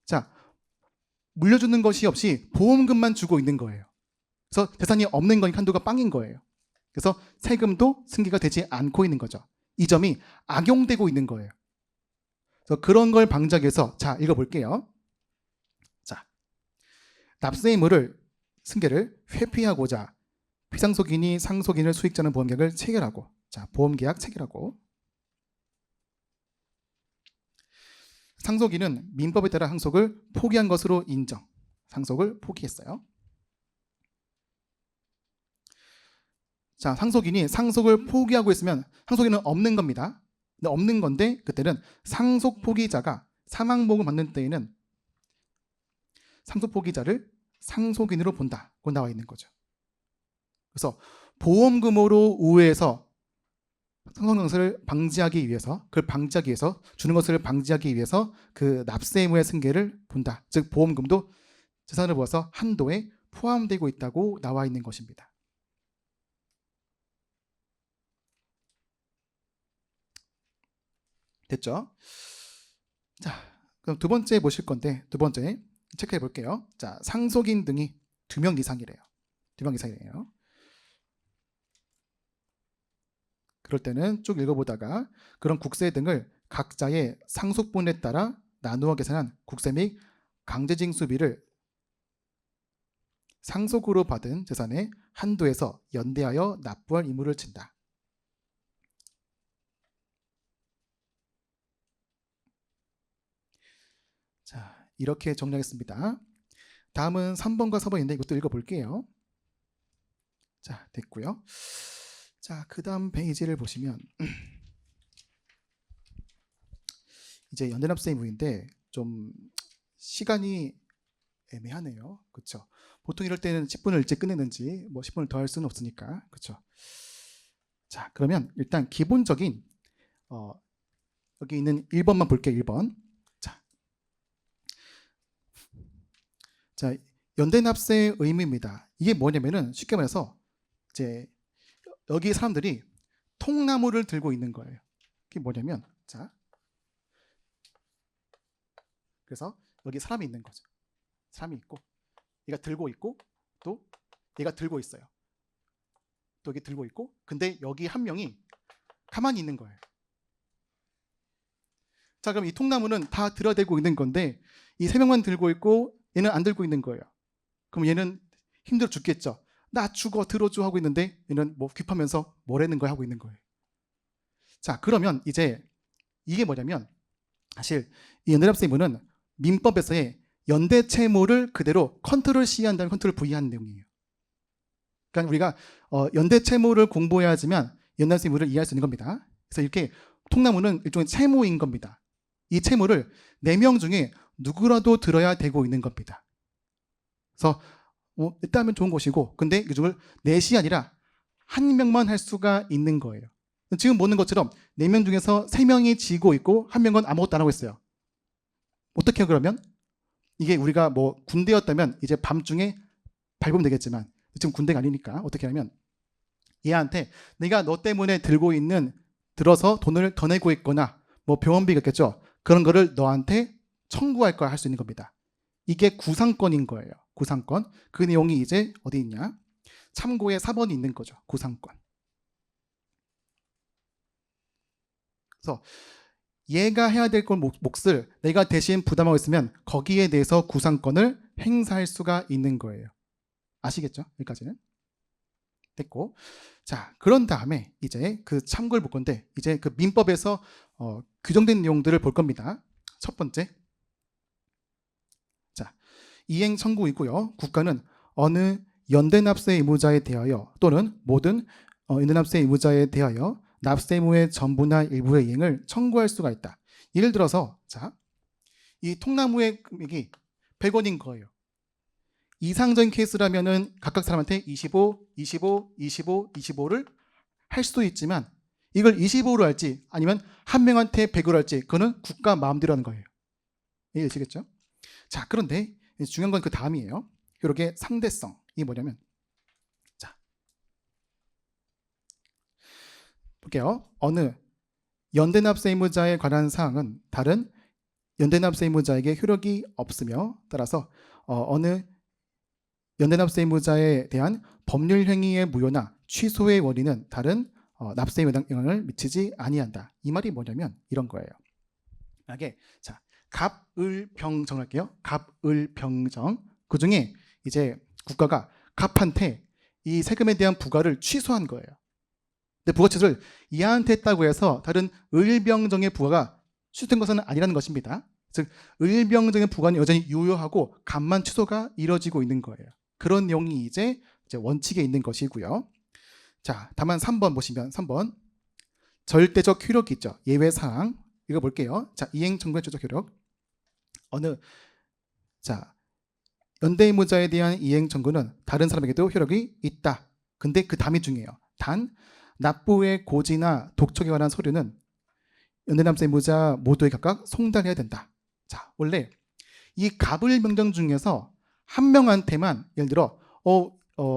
자, 물려주는 것이 없이 보험금만 주고 있는 거예요. 그래서 재산이 없는 거니까 한도가 빵인 거예요. 그래서 세금도 승계가 되지 않고 있는 거죠. 이 점이 악용되고 있는 거예요. 그래서 그런 걸 방지하기 위해서, 자, 읽어볼게요. 자, 납세 의무를 승계를 회피하고자 피상속인이 상속인을 수익자는 보험계약을 체결하고, 자, 보험계약 체결하고, 상속인은 민법에 따라 상속을 포기한 것으로 인정. 상속을 포기했어요. 자, 상속인이 상속을 포기하고 있으면 상속인은 없는 겁니다. 근데 없는 건데 그때는 상속 포기자가 사망보험을 받는 때에는 상속 포기자를 상속인으로 본다고 나와 있는 거죠. 그래서 보험금으로 우회해서 상속명세를 방지하기 위해서, 그걸 방지하기 위해서, 주는 것을 방지하기 위해서 그 납세 의무의 승계를 본다. 즉 보험금도 재산을 보아서 한도에 포함되고 있다고 나와 있는 것입니다. 됐죠? 자, 그럼 두 번째 보실 건데, 두 번째 체크해 볼게요. 자, 상속인 등이 2명 이상이래요. 2명 이상이래요. 그럴 때는 쭉 읽어보다가 그런 국세 등을 각자의 상속분에 따라 나누어 계산한 국세 및 강제징수비를 상속으로 받은 재산의 한도에서 연대하여 납부할 의무를 진다. 자, 이렇게 정리하겠습니다. 다음은 3번과 4번인데 이것도 읽어볼게요. 자, 됐고요. 자, 그 다음 페이지를 보시면 이제 연대납세 의무인데 좀 시간이 애매하네요. 그렇죠? 보통 이럴 때는 10분을 일찍 끝내는지 뭐 10분을 더 할 수는 없으니까. 그렇죠? 자, 그러면 일단 기본적인 여기 있는 1번만 볼게요. 1번. 자, 연대납세 의무입니다. 이게 뭐냐면은 쉽게 말해서 이제 여기 사람들이 통나무를 들고 있는 거예요. 이게 뭐냐면 자, 그래서 여기 사람이 있는 거죠. 사람이 있고 얘가 들고 있고 또 얘가 들고 있어요. 또 여기 들고 있고 근데 여기 한 명이 가만히 있는 거예요. 자, 그럼 이 통나무는 다 들어대고 있는 건데 이 세 명만 들고 있고 얘는 안 들고 있는 거예요. 그럼 얘는 힘들어 죽겠죠. 나 죽어 들어줘 하고 있는데 얘는 뭐 귀파면서 뭐라는 걸 하고 있는 거예요. 자, 그러면 이제 이게 뭐냐면 사실 이 연대납세 의무는 민법에서의 연대 채무를 그대로 컨트롤 C 한 다음에 컨트롤 V 하는 내용이에요. 그러니까 우리가 연대 채무를 공부해야지만 연대납세 의무를 이해할 수 있는 겁니다. 그래서 이렇게 통나무는 일종의 채무인 겁니다. 이 채무를 4명 중에 누구라도 들어야 되고 있는 겁니다. 그래서 일단 하면 좋은 것이고 근데 이 중을 4시 아니라 1명만 할 수가 있는 거예요. 지금 보는 것처럼 4명 중에서 3명이 지고 있고 1명은 아무것도 안 하고 있어요. 어떻게 해요 그러면? 이게 우리가 뭐 군대였다면 이제 밤중에 밟으면 되겠지만 지금 군대가 아니니까 어떻게 하냐면 얘한테 내가 너 때문에 들어서 돈을 더 내고 있거나 뭐 병원비겠죠. 그런 거를 너한테 청구할 거야 할 수 있는 겁니다. 이게 구상권인 거예요. 구상권. 그 내용이 이제 어디 있냐? 참고에 4번이 있는 거죠. 구상권. 그래서 얘가 해야 될 걸 몫을 내가 대신 부담하고 있으면 거기에 대해서 구상권을 행사할 수가 있는 거예요. 아시겠죠? 여기까지는 됐고, 자 그런 다음에 이제 그 참고를 볼 건데 이제 그 민법에서 규정된 내용들을 볼 겁니다. 첫 번째, 자 이행 청구이고요. 국가는 어느 연대납세 의무자에 대하여 또는 모든 연대납세 의무자에 대하여 납세 의무의 전부나 일부의 이행을 청구할 수가 있다. 예를 들어서 자, 이 통나무의 금액이 100원인 거예요. 이상적인 케이스라면은 각각 사람한테 25, 25, 25, 25를 할 수도 있지만 이걸 25로 할지 아니면 한 명한테 100으로 할지 그거는 국가 마음대로 하는 거예요. 이해되시겠죠? 자, 그런데 중요한 건 그 다음이에요. 이렇게 상대성이 뭐냐면 자 볼게요. 어느 연대납세 의무자에 관한 사항은 다른 연대납세 의무자에게 효력이 없으며 따라서 어느 연대납세 의무자에 대한 법률 행위의 무효나 취소의 원인은 다른 납세에 영향을 미치지 아니한다. 이 말이 뭐냐면 이런 거예요. 만약에 자 갑을병 정할게요. 갑을병정 그 중에 이제 국가가 갑한테 이 세금에 대한 부과를 취소한 거예요. 근데 부과 취소를 이한테 했다고 해서 다른 을병정의 부과가 취소된 것은 아니라는 것입니다. 즉 을병정의 부과는 여전히 유효하고 갑만 취소가 이뤄지고 있는 거예요. 그런 내용이 이제 원칙에 있는 것이고요. 자, 다만 3번 보시면 3번 절대적 효력이 있죠. 예외 사항 이거 볼게요. 자, 이행 청구의 절대적 효력 어느 자 연대의무자에 대한 이행 청구는 다른 사람에게도 효력이 있다. 근데 그 다음이 중요해요. 단 납부의 고지나 독촉에 관한 서류는 연대납세의무자 모두에 각각 송달해야 된다. 자, 원래 이 갑을 명령 중에서 한 명한테만 예를 들어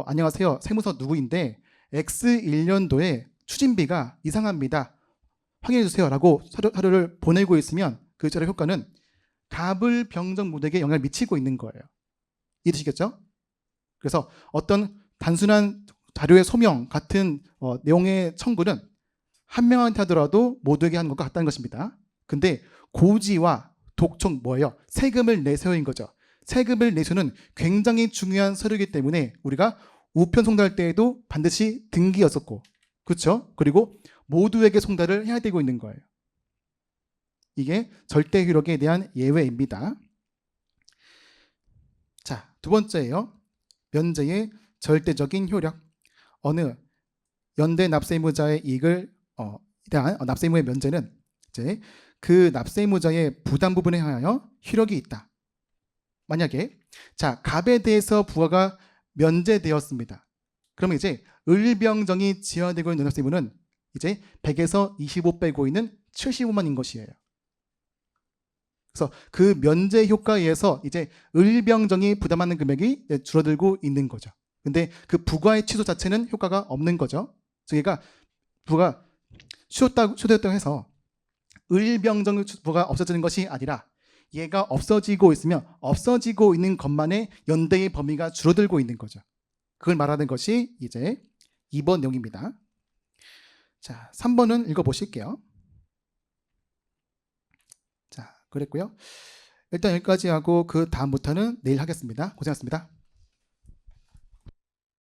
안녕하세요. 세무서 누구인데 X1년도에 추진비가 이상합니다. 확인해 주세요. 라고 서류를 보내고 있으면 그 자료 효과는 갑을 병정 모두에게 영향을 미치고 있는 거예요. 이해되시겠죠? 그래서 어떤 단순한 자료의 소명 같은 내용의 청구는 한 명한테 하더라도 모두에게 하는 것과 같다는 것입니다. 근데 고지와 독촉 뭐예요? 세금을 내세요인 거죠. 세금을 내세우는 굉장히 중요한 서류이기 때문에 우리가 우편 송달할 때에도 반드시 등기였었고, 그렇죠? 그리고 모두에게 송달을 해야 되고 있는 거예요. 이게 절대 효력에 대한 예외입니다. 자, 두 번째예요. 면제의 절대적인 효력. 어느 연대 납세의무자의 이익을 대한 납세의무의 면제는 이제 그 납세의무자의 부담 부분에 하여 효력이 있다. 만약에 자, 갑에 대해서 부과가 면제되었습니다. 그러면 이제 을병정이 지연되고 있는 납세의무는 이제 100에서 25 빼고 있는 75만인 것이에요. 그래서 그 면제 효과에 의해서 이제 을병정이 부담하는 금액이 줄어들고 있는 거죠. 근데 그 부과의 취소 자체는 효과가 없는 거죠. 그러니까 부가 취소되었다고 해서 을병정 부가 없어지는 것이 아니라 얘가 없어지고 있으면 없어지고 있는 것만의 연대의 범위가 줄어들고 있는 거죠. 그걸 말하는 것이 이제 2번 내용입니다. 자, 3번은 읽어보실게요. 자, 그랬고요. 일단 여기까지 하고 그 다음부터는 내일 하겠습니다. 고생하셨습니다.